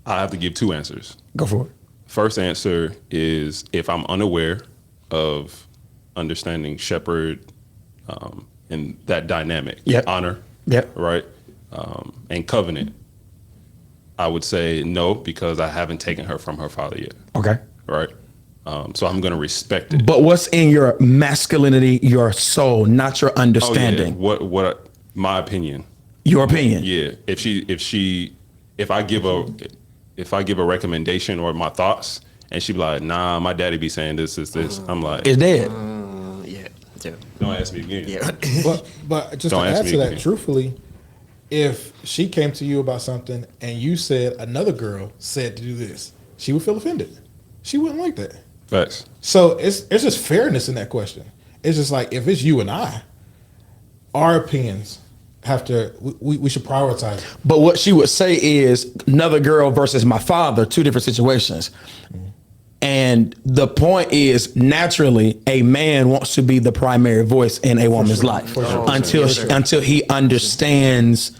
I have to give two answers. Go for it. First answer is if I'm unaware of understanding shepherd and that dynamic, Yep. honor, Yep. right, and covenant, I would say no, because I haven't taken her from her father yet, Okay. right? So I'm going to respect it. But what's in your masculinity, your soul, not your understanding? What my opinion. Your opinion. Yeah. If I give a recommendation or my thoughts and she be like, nah, my daddy be saying this, I'm like, It's dead. Yeah. Too. don't ask me again. Yeah. But just Don't to ask add me to that, again. truthfully, if she came to you about something and you said another girl said to do this, she would feel offended. She wouldn't like that. Facts. So it's just fairness in that question. It's just like if it's you and I, our opinions have to we should prioritize it. But what she would say is another girl versus my father, two different situations. And the point is, naturally, a man wants to be the primary voice in a woman's life until he understands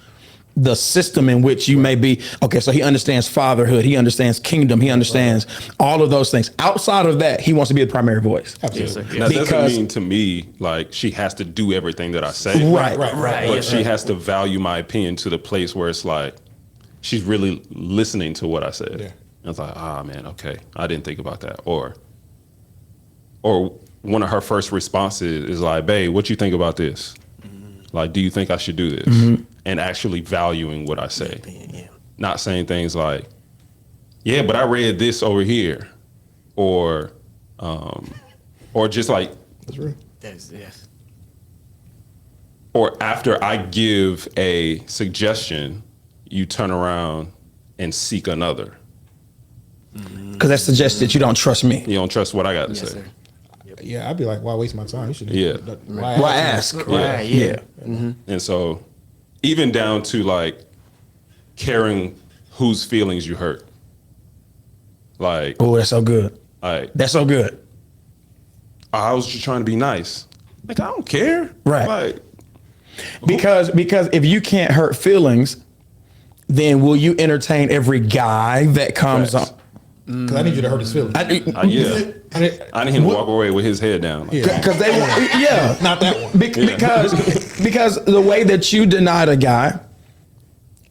the system in which you may be. Okay, so he understands fatherhood, he understands kingdom, he understands all of those things. Outside of that, he wants to be the primary voice. Absolutely. That doesn't Because- mean to me like she has to do everything that I say. Right. Right. But Yes, she sir. has to value my opinion to the place where it's like she's really listening to what I said. Yeah. And it's like, man, okay, I didn't think about that. Or one of her first responses is like, babe, what you think about this? Like, do you think I should do this? And actually valuing what I say. Yeah. Not saying things like, yeah, but I read this over here. Or just like, That's real. Yes. or after I give a suggestion, you turn around and seek another. Because that suggests that you don't trust me. You don't trust what I got to Yes, say. sir. Yeah, I'd be like, why waste my time? You should. Yeah. Why ask? Right. Yeah. And so even down to like caring whose feelings you hurt. Like, Oh, that's so good. that's so good. I was just trying to be nice. Like, I don't care. Right. Like, Because if you can't hurt feelings, then will you entertain every guy that comes Facts. up? Because I need you to hurt his feelings. yeah. I need him to walk away with his head down. Like, Yeah. Because they want, yeah, Not that one. because the way that you denied a guy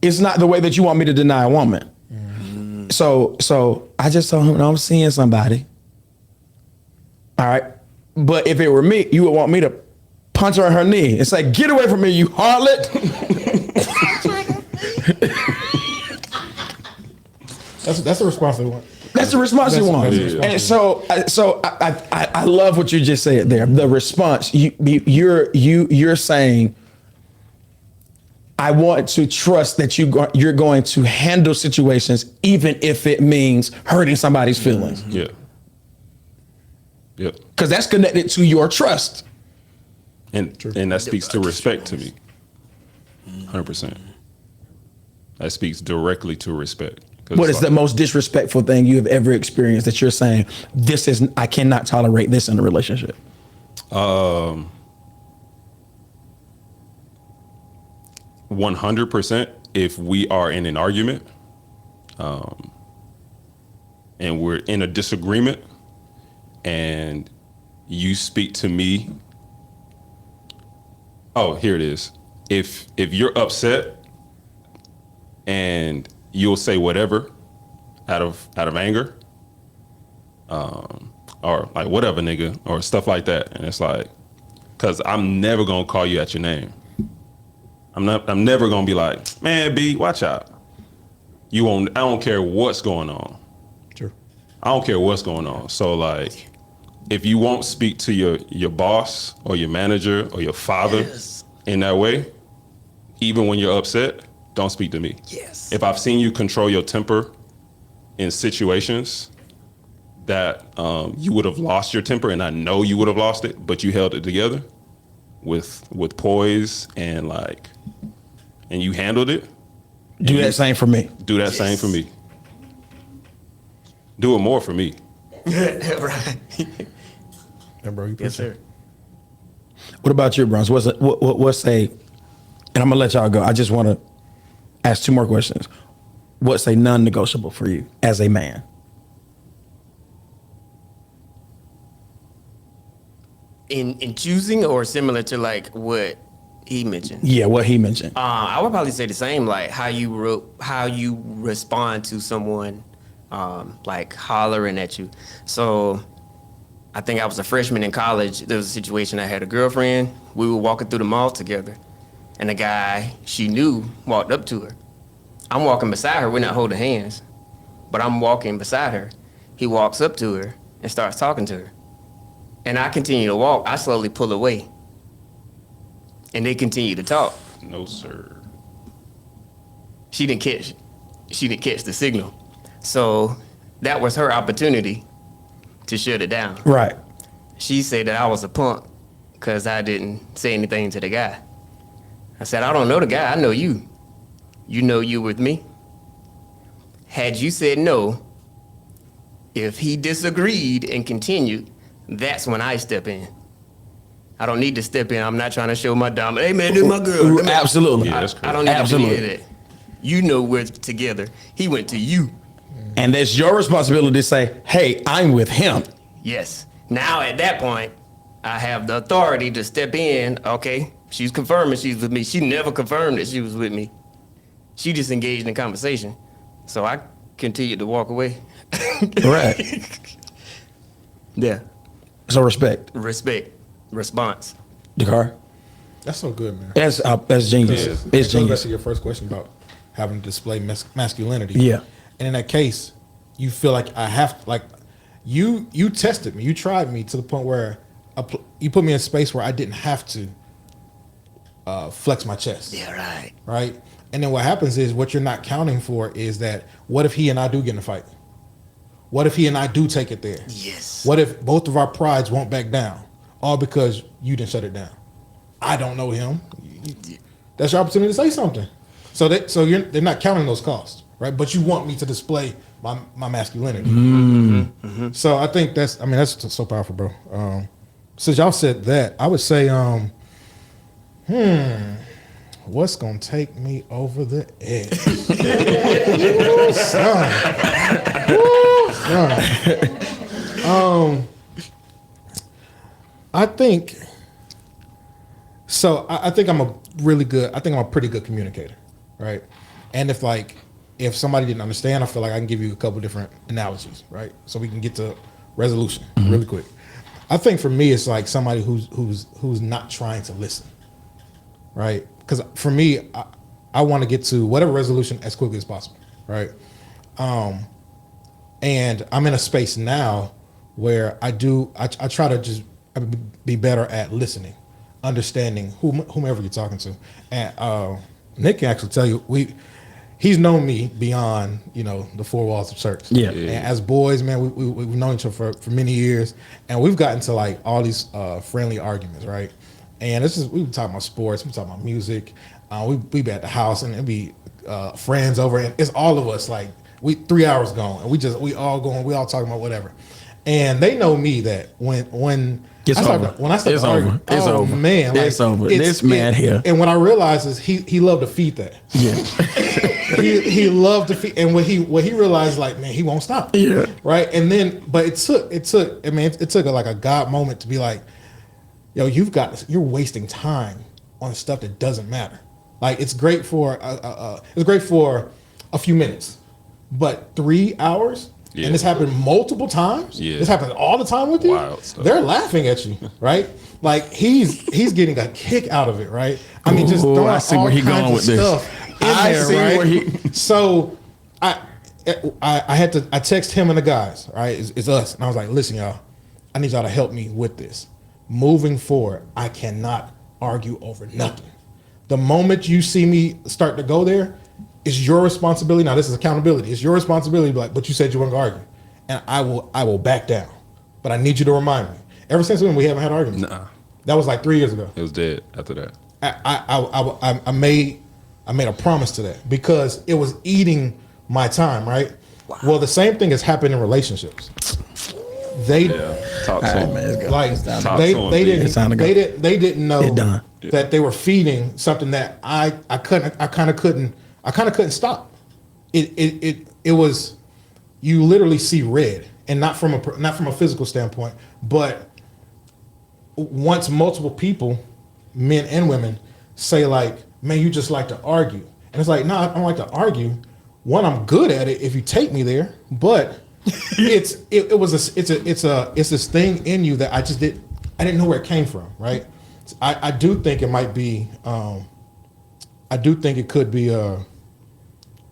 is not the way that you want me to deny a woman. So I just told him, no, I'm seeing somebody. All right, but if it were me, you would want me to punch her in her knee. It's like, get away from me, you harlot. That's a response they want. That's the response you want. That's the response. And so I love what you just said there. The response you're saying, I want to trust that you're going to handle situations even if it means hurting somebody's feelings, Yeah. Yep. because that's connected to your trust. And that speaks to respect to me. 100%. That speaks directly to respect. 'Cause What it's is the like- most disrespectful thing you have ever experienced that you're saying, I cannot tolerate this in a relationship? 100% if we are in an argument and we're in a disagreement and you speak to me. Oh, here it is. If you're upset and you'll say whatever out of anger, or like whatever, nigga, or stuff like that, and it's like, cause I'm never gonna call you at your name. I'm never gonna be like, man, B, watch out. You won't. I don't care what's going on. Sure. I don't care what's going on. So like, if you won't speak to your boss or your manager or your father Yes. in that way, even when you're upset, don't speak to me. Yes. If I've seen you control your temper in situations that you would have lost your temper, and I know you would have lost it, but you held it together with poise and like, and you handled it. Do that same for me. Do that same for me. Do it more for me. Right. Yeah, bro, you Yes, preach sir. What about you, Bronze? What's a, and I'm gonna let y'all go. I just want to ask two more questions. What's a non-negotiable for you as a man? In choosing, or similar to like what he mentioned. Yeah, what he mentioned. I would probably say the same, like how you respond to someone like hollering at you. So I think I was a freshman in college. There was a situation. I had a girlfriend. We were walking through the mall together, and a guy she knew walked up to her. I'm walking beside her. We're not holding hands, but I'm walking beside her. He walks up to her and starts talking to her. And I continue to walk. I slowly pull away. And they continue to talk. No, sir. She didn't catch the signal. So that was her opportunity to shut it down. Right. She said that I was a punk because I didn't say anything to the guy. I said, I don't know the guy. I know you. You know you with me. Had you said no, if he disagreed and continued, that's when I step in. I don't need to step in. I'm not trying to show my dominance. Hey, man, this is my girl. Absolutely. Yeah, that's correct. I don't need Absolutely. to hear that. You know we're together. He went to you. And that's your responsibility to say, hey, I'm with him. Yes. Now at that point, I have the authority to step in. Okay, she's confirming she's with me. She never confirmed that she was with me. She just engaged in conversation. So I continued to walk away. Right. Yeah. So respect. Respect. Response. Dakar. That's so good, man. That's genius. It is. It's It goes back genius. to your first question about having to display masculinity. Yeah. And in that case, you feel like I have, like, you tested me. You tried me to the point where you put me in a space where I didn't have to flex my chest. Yeah, right. Right? And then what happens is, what you're not counting for is that, what if he and I do get in a fight? What if he and I do take it there? Yes. What if both of our prides won't back down? All because you didn't shut it down. I don't know him. That's your opportunity to say something. So they're not counting those costs, right? But you want me to display my masculinity. So I think that's so powerful, bro. Since y'all said that, I would say, what's gonna take me over the edge? Ooh, son. I think so. I think I'm a pretty good communicator, right? And if somebody didn't understand, I feel like I can give you a couple different analogies, right? So we can get to resolution really quick. I think for me, it's like somebody who's not trying to listen, right? Because for me, I want to get to whatever resolution as quickly as possible, right? And I'm in a space now where I try to just be better at listening, understanding whomever you're talking to. And Nick can actually tell you, he's known me beyond, the four walls of church. Yeah. And as boys, man, we've known each other for many years, and we've gotten to like all these friendly arguments, right? And we talk about sports, we talk about music, we be at the house, and it'd be friends over, and it's all of us, like 3 hours gone, and we all talking about whatever. And they know me that when It's I over. start to argue, It's over. Man, like, It's over. This man here. And what I realized is he loved to feed that. Yeah. he loved to feed, and what he realized, like, man, he won't stop. Yeah. Right. And then, but it took like a God moment to be like, yo, you're wasting time on stuff that doesn't matter. Like, it's great for a few minutes, but 3 hours. Yeah. And this happened multiple times. Yeah. This happened all the time with you. Wild stuff. They're laughing at you, right? Like, he's getting a kick out of it, right? I mean, just throwing I see all where he kinds going of with this. stuff in I there, see right? where he- So I text him and the guys, right? It's us, and I was like, listen, y'all, I need y'all to help me with this. Moving forward, I cannot argue over nothing. The moment you see me start to go there, it's your responsibility. Now, this is accountability. It's your responsibility to be like, but you said you want to argue. And I will back down. But I need you to remind me. Ever since when we haven't had arguments. Nah. That was like 3 years ago. It was dead after that. I made a promise to that because it was eating my time, right? Wow. Well, the same thing has happened in relationships. They Talk to him. Man, it's like Talk they to him, they man. It's time to go. they didn't know It done. that they were feeding something that I kind of couldn't stop. It was, you literally see red, and not from a physical standpoint, but once multiple people, men and women, say like, man, you just like to argue. And it's like, no, I don't like to argue. One, I'm good at it if you take me there, but it's this thing in you that I didn't know where it came from, right? I do think it might be I do think it could be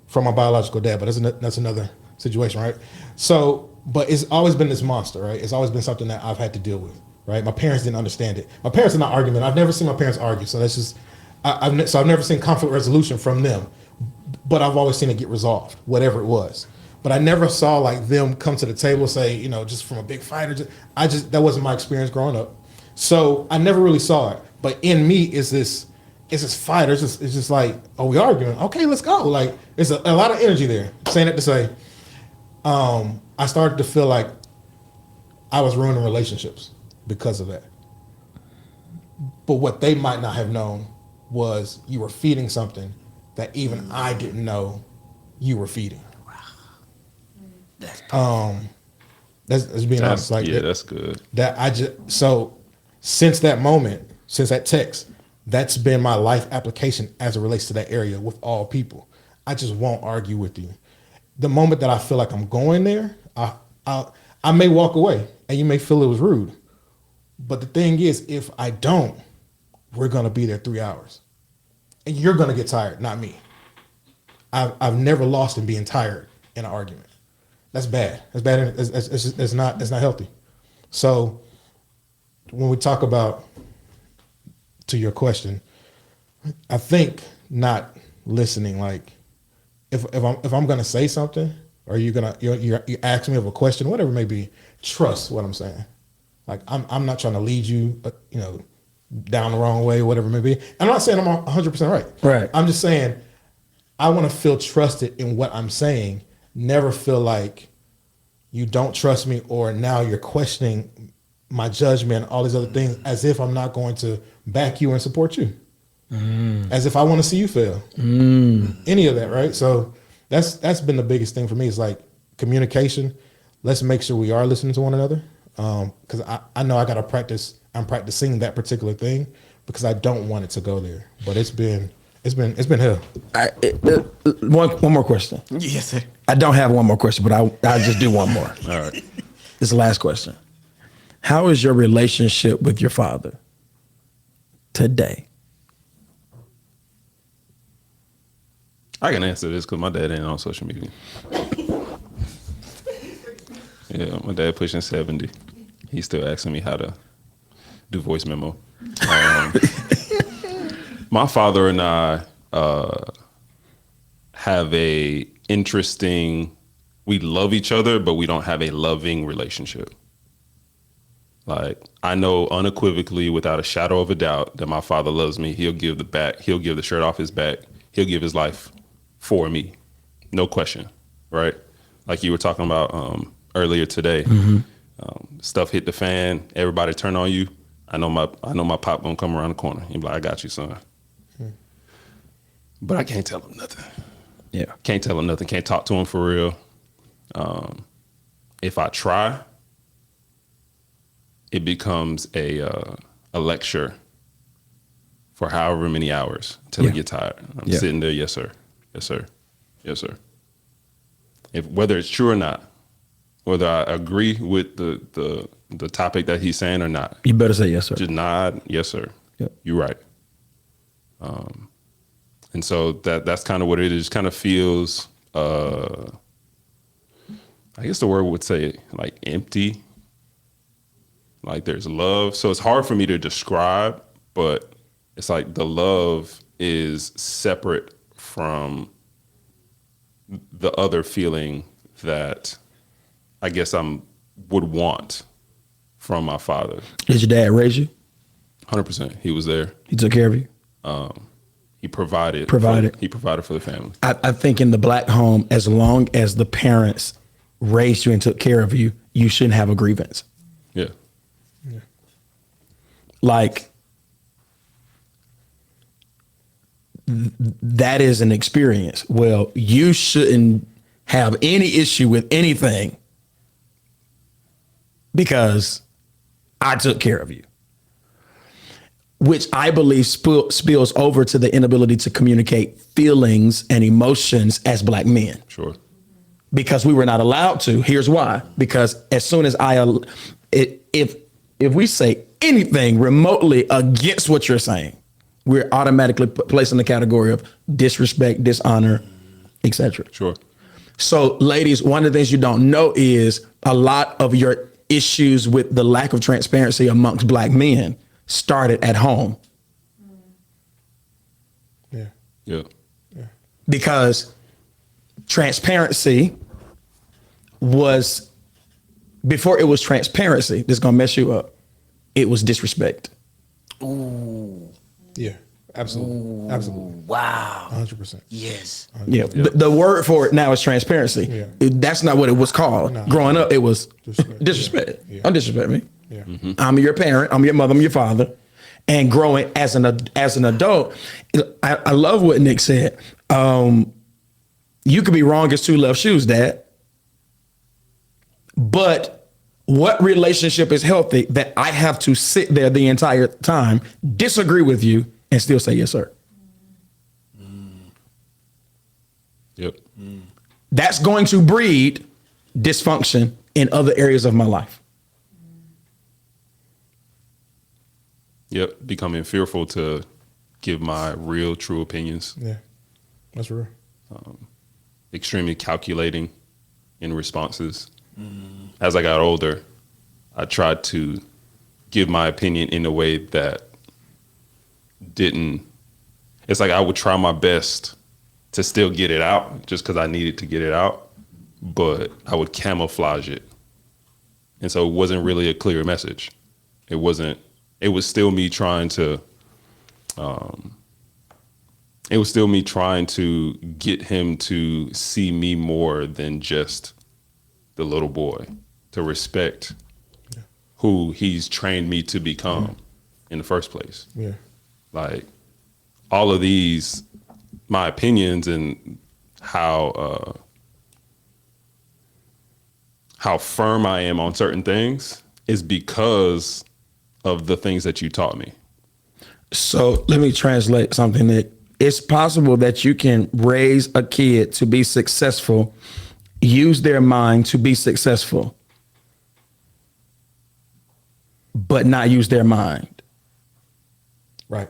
from my biological dad, but that's another situation, right? So, but it's always been this monster, right? It's always been something that I've had to deal with, right? My parents didn't understand it. My parents are not arguing. I've never seen my parents argue, so that's just I've never seen conflict resolution from them, but I've always seen it get resolved, whatever it was. But I never saw like them come to the table and say, you know, just from a big fight. That wasn't my experience growing up, so I never really saw it. But in me is this fight. It's just like, oh, we arguing. Okay, let's go. Like there's a lot of energy there. Saying it to say, I started to feel like I was ruining relationships because of that. But what they might not have known was you were feeding something that even I didn't know you were feeding. That's being honest. Like that's good. So since that moment, since that text, that's been my life application as it relates to that area with all people. I just won't argue with you. The moment that I feel like I'm going there, I may walk away and you may feel it was rude. But the thing is, if I don't, we're gonna be there 3 hours. And you're gonna get tired, not me. I've never lost in being tired in an argument. That's bad. That's bad. It's not healthy. So when we talk about, to your question, I think not listening. Like if I'm gonna say something, or you ask me of a question, whatever it may be, trust what I'm saying. Like I'm not trying to lead you, down the wrong way, whatever it may be. And I'm not saying I'm 100% right. Right. I'm just saying I want to feel trusted in what I'm saying. Never feel like you don't trust me, or now you're questioning my judgment, all these other things, as if I'm not going to back you and support you. As if I want to see you fail. Any of that, right? So that's been the biggest thing for me, is like communication. Let's make sure we are listening to one another. Because I know I'm practicing that particular thing, because I don't want it to go there. But it's been hell. One more question. Yes, sir. I don't have one more question, but I'll just do one more. All right. This is the last question. How is your relationship with your father today? I can answer this because my dad ain't on social media. Yeah, my dad pushing 70. He's still asking me how to do voice memo. My father and I have a interesting, we love each other, but we don't have a loving relationship. Like, I know unequivocally, without a shadow of a doubt, that my father loves me. He'll give the shirt off his back. He'll give his life for me. No question, right? Like you were talking about earlier today. Stuff hit the fan, everybody turn on you. I know my pop gonna come around the corner. He'll be like, I got you, son. But I can't tell him nothing. Yeah. Can't tell him nothing. Can't talk to him for real. If I try, it becomes a lecture for however many hours until I get tired. I'm sitting there, yes, sir. Yes, sir. Yes, sir. Whether it's true or not, whether I agree with the topic that he's saying or not. You better say yes, sir. Just nod, yes, sir. Yep. You're right. And so that's kind of what it is. It kind of feels, I guess the word would say, like, empty. Like there's love. So it's hard for me to describe, but it's like the love is separate from the other feeling that I guess would want from my father. Did your dad raise you? 100%. He was there. He took care of you? He provided. He provided for the family. I think in the black home, as long as the parents raised you and took care of you, you shouldn't have a grievance. Yeah. Like, that is an experience. Well, you shouldn't have any issue with anything because I took care of you, which I believe spills over to the inability to communicate feelings and emotions as black men. Sure. because we were not allowed to. Here's why. Because as soon as if we say anything remotely against what you're saying, we're automatically placed in the category of disrespect, dishonor, etc. Sure. So, ladies, one of the things you don't know is a lot of your issues with the lack of transparency amongst Black men started at home. Yeah. Yeah. Because transparency was, before it was transparency, this is gonna mess you up, it was disrespect. Yeah. Absolutely. Absolutely. Wow. 100%. Yes. Yeah, the word for it now is transparency. Yeah. That's not what it was called. No. Growing up, it was Disrespect. disrespect. Yeah. Don't disrespect me. Yeah. I'm your parent. I'm your mother. I'm your father. And growing as an adult, I love what Nick said. You could be wrong as two left shoes, Dad. But what relationship is healthy that I have to sit there the entire time, disagree with you, and still say yes, sir? Yep. That's going to breed dysfunction in other areas of my life. Yep. Becoming fearful to give my real, true opinions. Yeah. That's real. Extremely calculating in responses. As I got older, I tried to give my opinion in a way that didn't. It's like I would try my best to still get it out just because I needed to get it out, but I would camouflage it. And so it wasn't really a clear message. It was still me trying to get him to see me more than just the little boy, to respect who he's trained me to become in the first place. Yeah. Like all of these, my opinions and how firm I am on certain things is because of the things that you taught me. So let me translate something, Nick. It's possible that you can raise a kid to be successful, use their mind to be successful, but not use their mind. Right.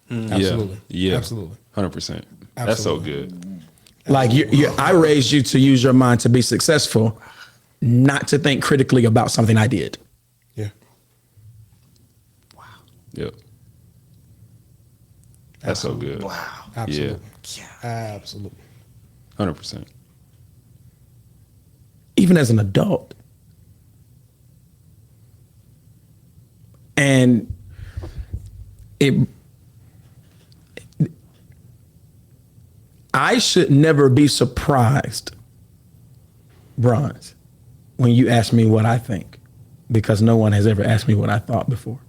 Absolutely. Yeah. Absolutely. 100%. That's so good. Like I raised you to use your mind to be successful, not to think critically about something I did. Yeah. Yep. That's so good. Wow. Absolutely. Yeah. Absolutely. 100%. Even as an adult. And I should never be surprised, Bronze, when you ask me what I think, because no one has ever asked me what I thought before.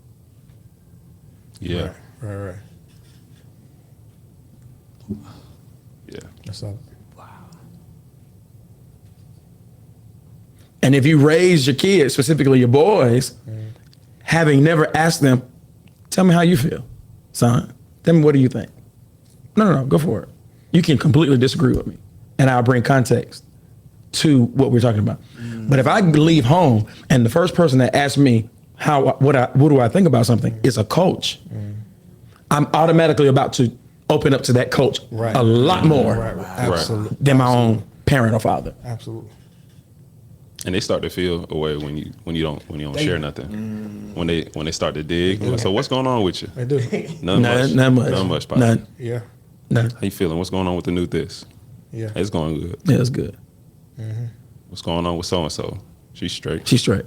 Yeah. Right. Yeah. That's all. And if you raise your kids, specifically your boys, having never asked them, tell me how you feel, son. Tell me, what do you think? No, go for it. You can completely disagree with me, and I'll bring context to what we're talking about. But if I leave home and the first person that asks me what do I think about something is a coach, I'm automatically about to open up to that coach a lot more Absolutely. than my own parent or father. Absolutely. And they start to feel away when you don't share nothing. When they start to dig. So what's going on with you? They do. None much. None much. Pop. None. Yeah. None. How you feeling? What's going on with the new this? Yeah. It's going good. Yeah, it's good. What's going on with so and so? She's straight. She's straight.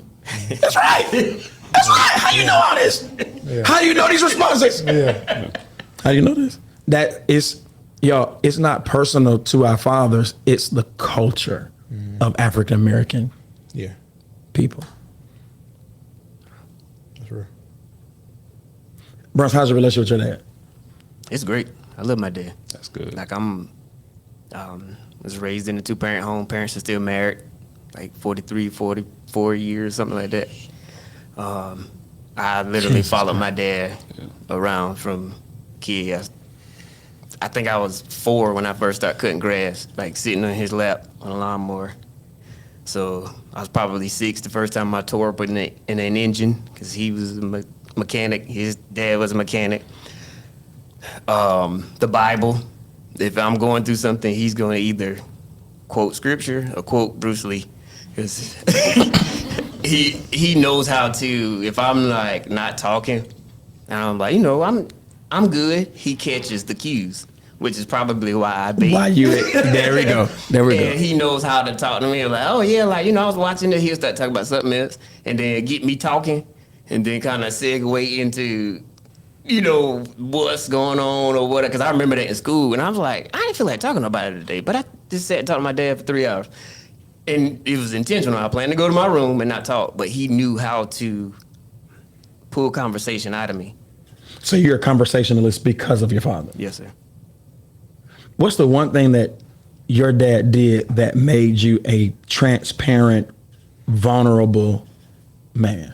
That's right. That's right. How you know all this? Yeah. How do you know these responses? Yeah. How do you know this? That is, y'all, it's not personal to our fathers. It's the culture of African American Yeah. people. That's real. Bruce, how's your relationship with your dad? It's great. I love my dad. That's good. Like was raised in a 2-parent home. Parents are still married, like 43, 44 years, something like that. I literally followed my dad around from kid. I think I was 4 when I first started cutting grass, like sitting on his lap on a lawnmower, So I was probably 6 the first time I tore up in an engine because he was a mechanic. His dad was a mechanic. The Bible. If I'm going through something, he's going to either quote scripture or quote Bruce Lee, because he knows how to. If I'm like not talking, and I'm like, I'm good. He catches the cues, which is probably why I bait. Why you? There we go. There we go. And he knows how to talk to me. Like, oh yeah, like I was watching it. He'll start talking about something else, and then get me talking, and then kind of segue into, what's going on or whatever. Because I remember that in school, and I was like, I didn't feel like talking to nobody today, but I just sat and talked to my dad for 3 hours, and it was intentional. I planned to go to my room and not talk, but he knew how to pull conversation out of me. So you're a conversationalist because of your father. Yes, sir. What's the one thing that your dad did that made you a transparent, vulnerable man?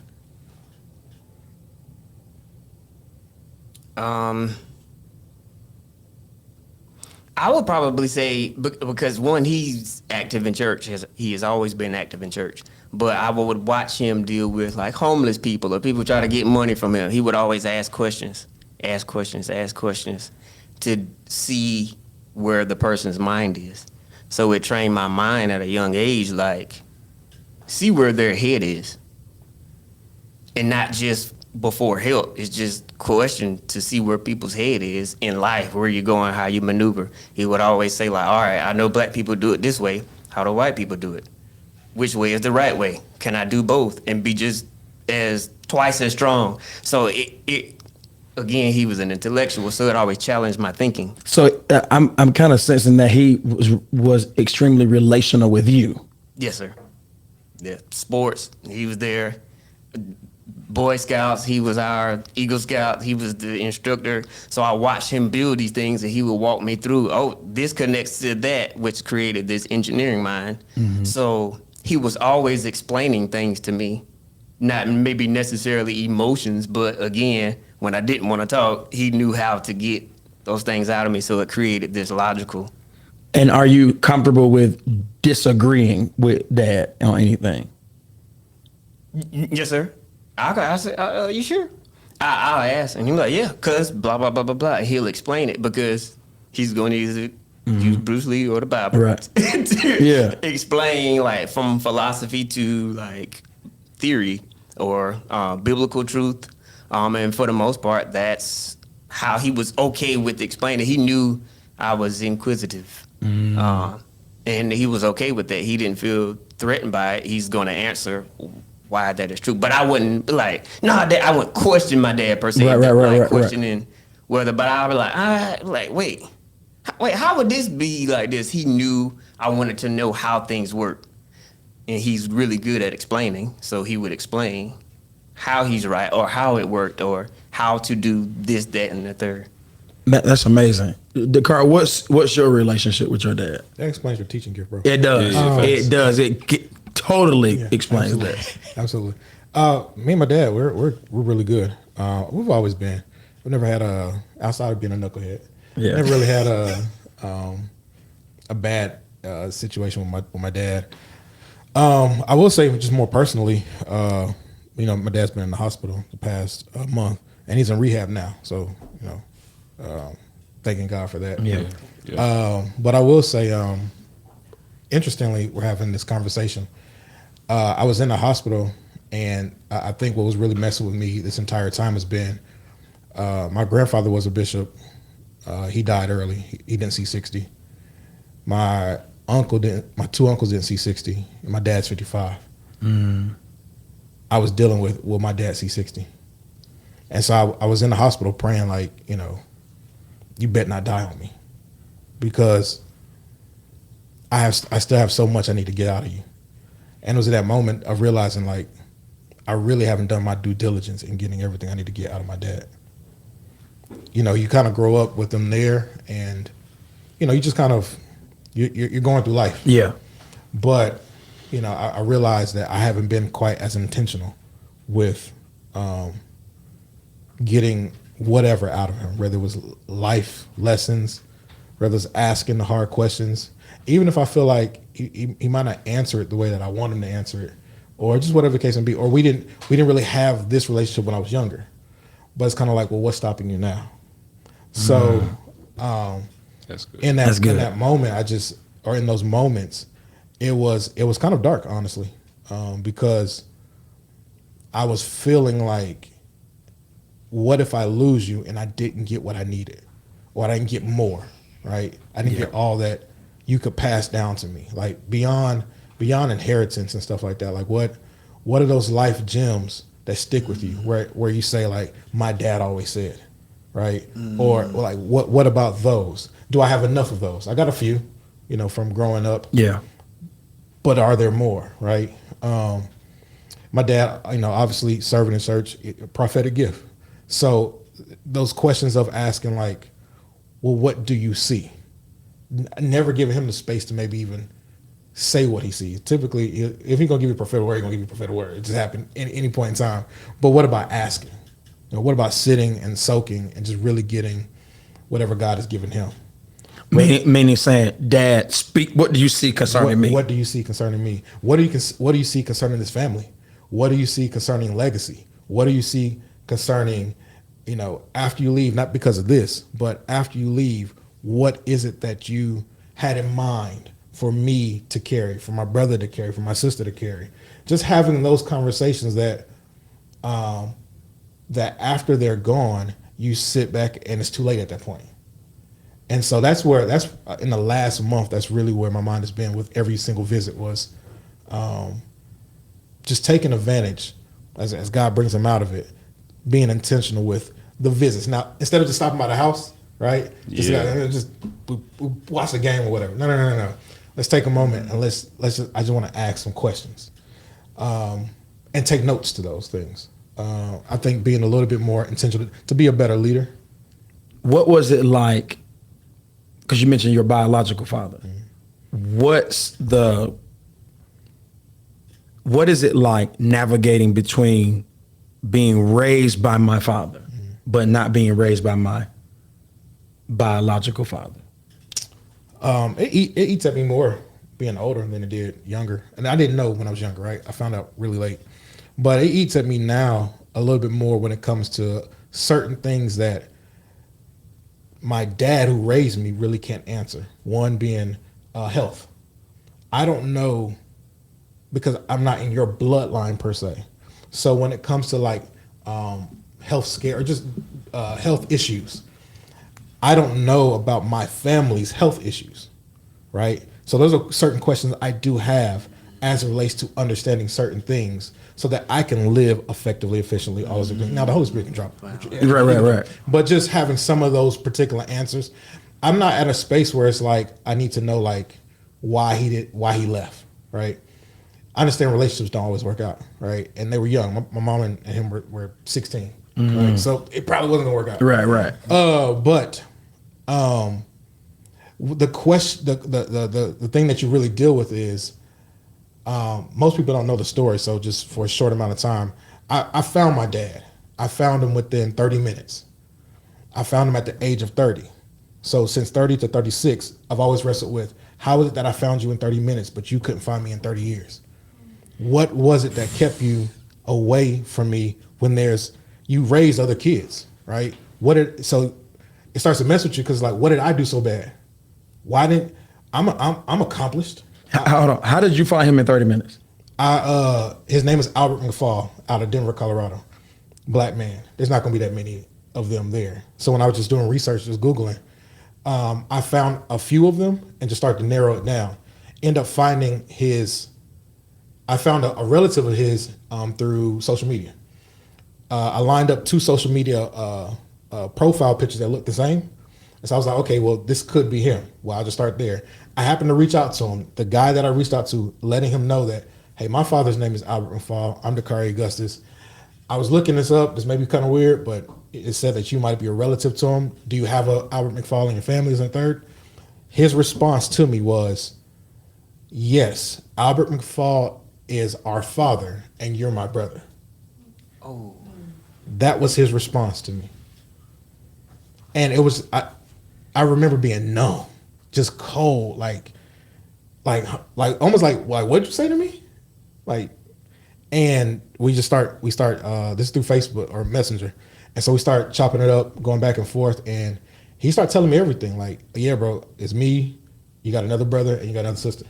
I would probably say because one, he's active in church. He has always been active in church. But I would watch him deal with like homeless people or people try to get money from him. He would always ask questions to see where the person's mind is. So it trained my mind at a young age, like, see where their head is. And not just before help. It's just question to see where people's head is in life, where you're going, how you maneuver. He would always say, like, all right, I know black people do it this way. How do white people do it? Which way is the right way? Can I do both and be just twice as strong? So again, he was an intellectual, so it always challenged my thinking. So I'm kind of sensing that he was extremely relational with you. Yes, sir. Yeah, sports, he was there. Boy Scouts, he was our Eagle Scout. He was the instructor. So I watched him build these things, and he would walk me through. Oh, this connects to that, which created this engineering mind. Mm-hmm. So he was always explaining things to me, not maybe necessarily emotions, but again, when I didn't want to talk, he knew how to get those things out of me. So it created this logical. And are you comfortable with disagreeing with Dad on anything? Yes, sir. I said, you sure? I'll ask, and he's like, yeah, cause blah, blah, blah, blah, blah. And he'll explain it because he's going to either use Bruce Lee or the Bible, right? to explain, like, from philosophy to like theory or biblical truth. And for the most part, that's how he was okay with explaining. He knew I was inquisitive, and he was okay with that. He didn't feel threatened by it. He's going to answer why that is true. But I wouldn't I wouldn't question my dad per se. Right. Questioning whether, but I was like, wait, how would this be like this? He knew I wanted to know how things work, and he's really good at explaining. So he would explain how he's right or how it worked or how to do this, that, and the third. That's amazing. Dakar, what's your relationship with your dad? That explains your teaching gift, bro. It does. It does. It totally explains absolutely. that. Absolutely. Me and my dad, we're really good. We've always been. We've never had outside of being a knucklehead. Yeah. Never really had a bad situation with my dad. I will say, just more personally, my dad's been in the hospital the past month, and he's in rehab now. So, thanking God for that. Yeah. But I will say, interestingly, we're having this conversation. I was in the hospital, and I think what was really messing with me this entire time has been my grandfather was a bishop. He died early. He didn't see 60. My two uncles didn't see 60. And my dad's 55. I was dealing with, will my dad see 60? And so I was in the hospital praying, like, you better not die on me, because I still have so much I need to get out of you. And it was at that moment of realizing, like, I really haven't done my due diligence in getting everything I need to get out of my dad. You kind of grow up with them there, and you just kind of you're going through life. Yeah. But I realized that I haven't been quite as intentional with getting whatever out of him, whether it was life lessons, whether it's asking the hard questions. Even if I feel like he might not answer it the way that I want him to answer it, or just whatever the case may be. Or we didn't really have this relationship when I was younger. But it's kind of like, well, what's stopping you now? So That's good. in That's good. that moment, in those moments, it was kind of dark, honestly, because I was feeling like, what if I lose you and I didn't get what I needed, or I didn't get more, right? I didn't get all that you could pass down to me, like beyond inheritance and stuff like that. Like what are those life gems that stick with you, where you say like, my dad always said, right? Or like, what about those? Do I have enough of those? I got a few, from growing up. Yeah. But are there more, right? My dad, obviously serving in church, prophetic gift. So those questions of asking like, well, what do you see? Never giving him the space to maybe even say what he sees. Typically, if he's gonna give you a prophetic word, he's gonna give you a prophetic word. It just happened at any point in time. But what about asking? What about sitting and soaking and just really getting whatever God has given him? Meaning saying, Dad, speak. What do you see concerning me? What do you see concerning me? What do you see concerning this family? What do you see concerning legacy? What do you see concerning, after you leave, not because of this, but after you leave, what is it that you had in mind for me to carry, for my brother to carry, for my sister to carry? Just having those conversations that after they're gone, you sit back and it's too late at that point. And so that's in the last month, that's really where my mind has been with every single visit, was just taking advantage as God brings them out of it, being intentional with the visits. Now, instead of just stopping by the house, right? Just watch the game or whatever. No. Let's take a moment and I just want to ask some questions, and take notes to those things. I think being a little bit more intentional to be a better leader. What was it like? Because you mentioned your biological father. Mm-hmm. What is it like navigating between being raised by my father, but not being raised by my biological father? It eats at me more being older than it did younger. And I didn't know when I was younger, right? I found out really late. But it eats at me now a little bit more when it comes to certain things that my dad who raised me really can't answer. One being health. I don't know, because I'm not in your bloodline per se. So when it comes to like health scare or just health issues, I don't know about my family's health issues, right? So those are certain questions I do have as it relates to understanding certain things so that I can live effectively, efficiently, all those things. Now the Holy Spirit can drop. Wow. Right. But just having some of those particular answers, I'm not at a space where it's like I need to know like why he left, right? I understand relationships don't always work out, right? And they were young. My mom and him were 16, right? So it probably wasn't gonna work out. Right. But the question, the thing that you really deal with is, most people don't know the story. So just for a short amount of time, I found my dad. I found him within 30 minutes. I found him at the age of 30. So since 30 to 36, I've always wrestled with, how is it that I found you in 30 minutes, but you couldn't find me in 30 years? What was it that kept you away from me when you raised other kids, right? So it starts to mess with you because like, what did I do so bad? I'm accomplished. Hold on. How did you find him in 30 minutes? His name is Albert McFall out of Denver, Colorado. Black man. There's not going to be that many of them there. So when I was just doing research, just Googling, I found a few of them and just started to narrow it down. End up finding I found a relative of his through social media. I lined up 2 social media profile pictures that looked the same. And so I was like, okay, well, this could be him. Well, I'll just start there. I happened to reach out to him. The guy that I reached out to, letting him know that, hey, my father's name is Albert McFall. I'm Dakari Augustus. I was looking this up. This may be kind of weird, but it said that you might be a relative to him. Do you have a Albert McFall in your family as a third? His response to me was, yes, Albert McFall is our father and you're my brother. Oh. That was his response to me. And it was, I remember being numb, just cold. Like, like almost like what'd you say to me? Like, and we start this is through Facebook or Messenger. And so we start chopping it up, going back and forth, and he started telling me everything. Like, yeah, bro, it's me, you got another brother, and you got another sister.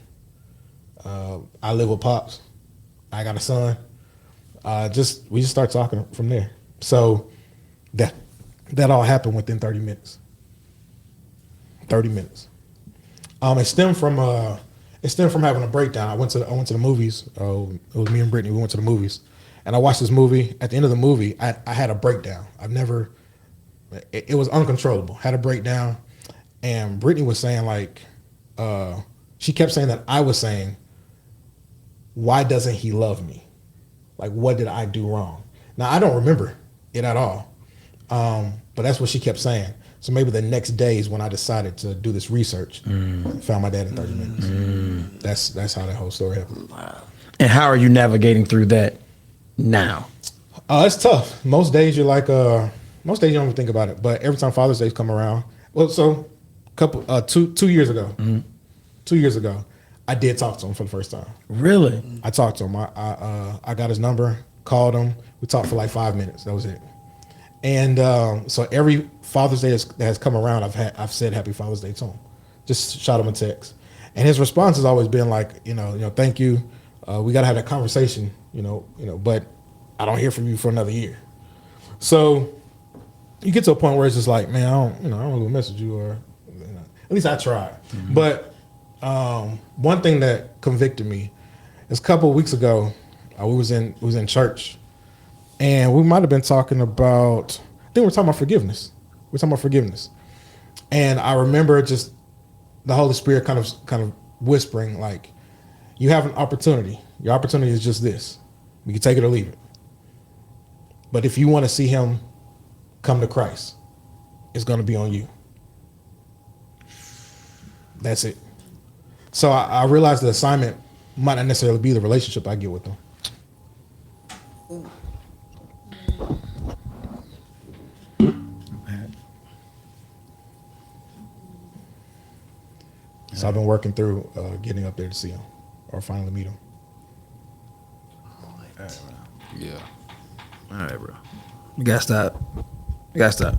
I live with Pops. I got a son. We just start talking from there. So that all happened within 30 minutes. 30 minutes. It stemmed from having a breakdown. I went to the movies. It was me and Brittany. We went to the movies, and I watched this movie. At the end of the movie, I had a breakdown. It was uncontrollable. Had a breakdown, and Brittany was saying like, she kept saying that I was saying, why doesn't he love me? Like, what did I do wrong? Now I don't remember it at all, but that's what she kept saying. So maybe the next day is when I decided to do this research. Found my dad in 30 minutes. That's how that whole story happened. Wow. And how are you navigating through that now? It's tough. Most days you're like, most days you don't even think about it. But every time Father's Day's come around, well, so two years ago, 2 years ago, I did talk to him for the first time. Really? I talked to him. I got his number, called him. We talked for like 5 minutes. That was it. And so every Father's Day that has come around, I've said Happy Father's Day to him. Just shot him a text, and his response has always been like, thank you. We got to have that conversation, But I don't hear from you for another year. So you get to a point where it's just like, man, I don't really message you, or at least I tried. Mm-hmm. But one thing that convicted me is a couple of weeks ago, we was in church. And we might have been talking about, I think we're talking about forgiveness. And I remember just the Holy Spirit kind of whispering, like, you have an opportunity. Your opportunity is just this. You can take it or leave it. But if you want to see him come to Christ, it's going to be on you. That's it. So I realized the assignment might not necessarily be the relationship I get with him. So I've been working through getting up there to see him or finally meet him. Yeah. All right, bro. You gotta stop.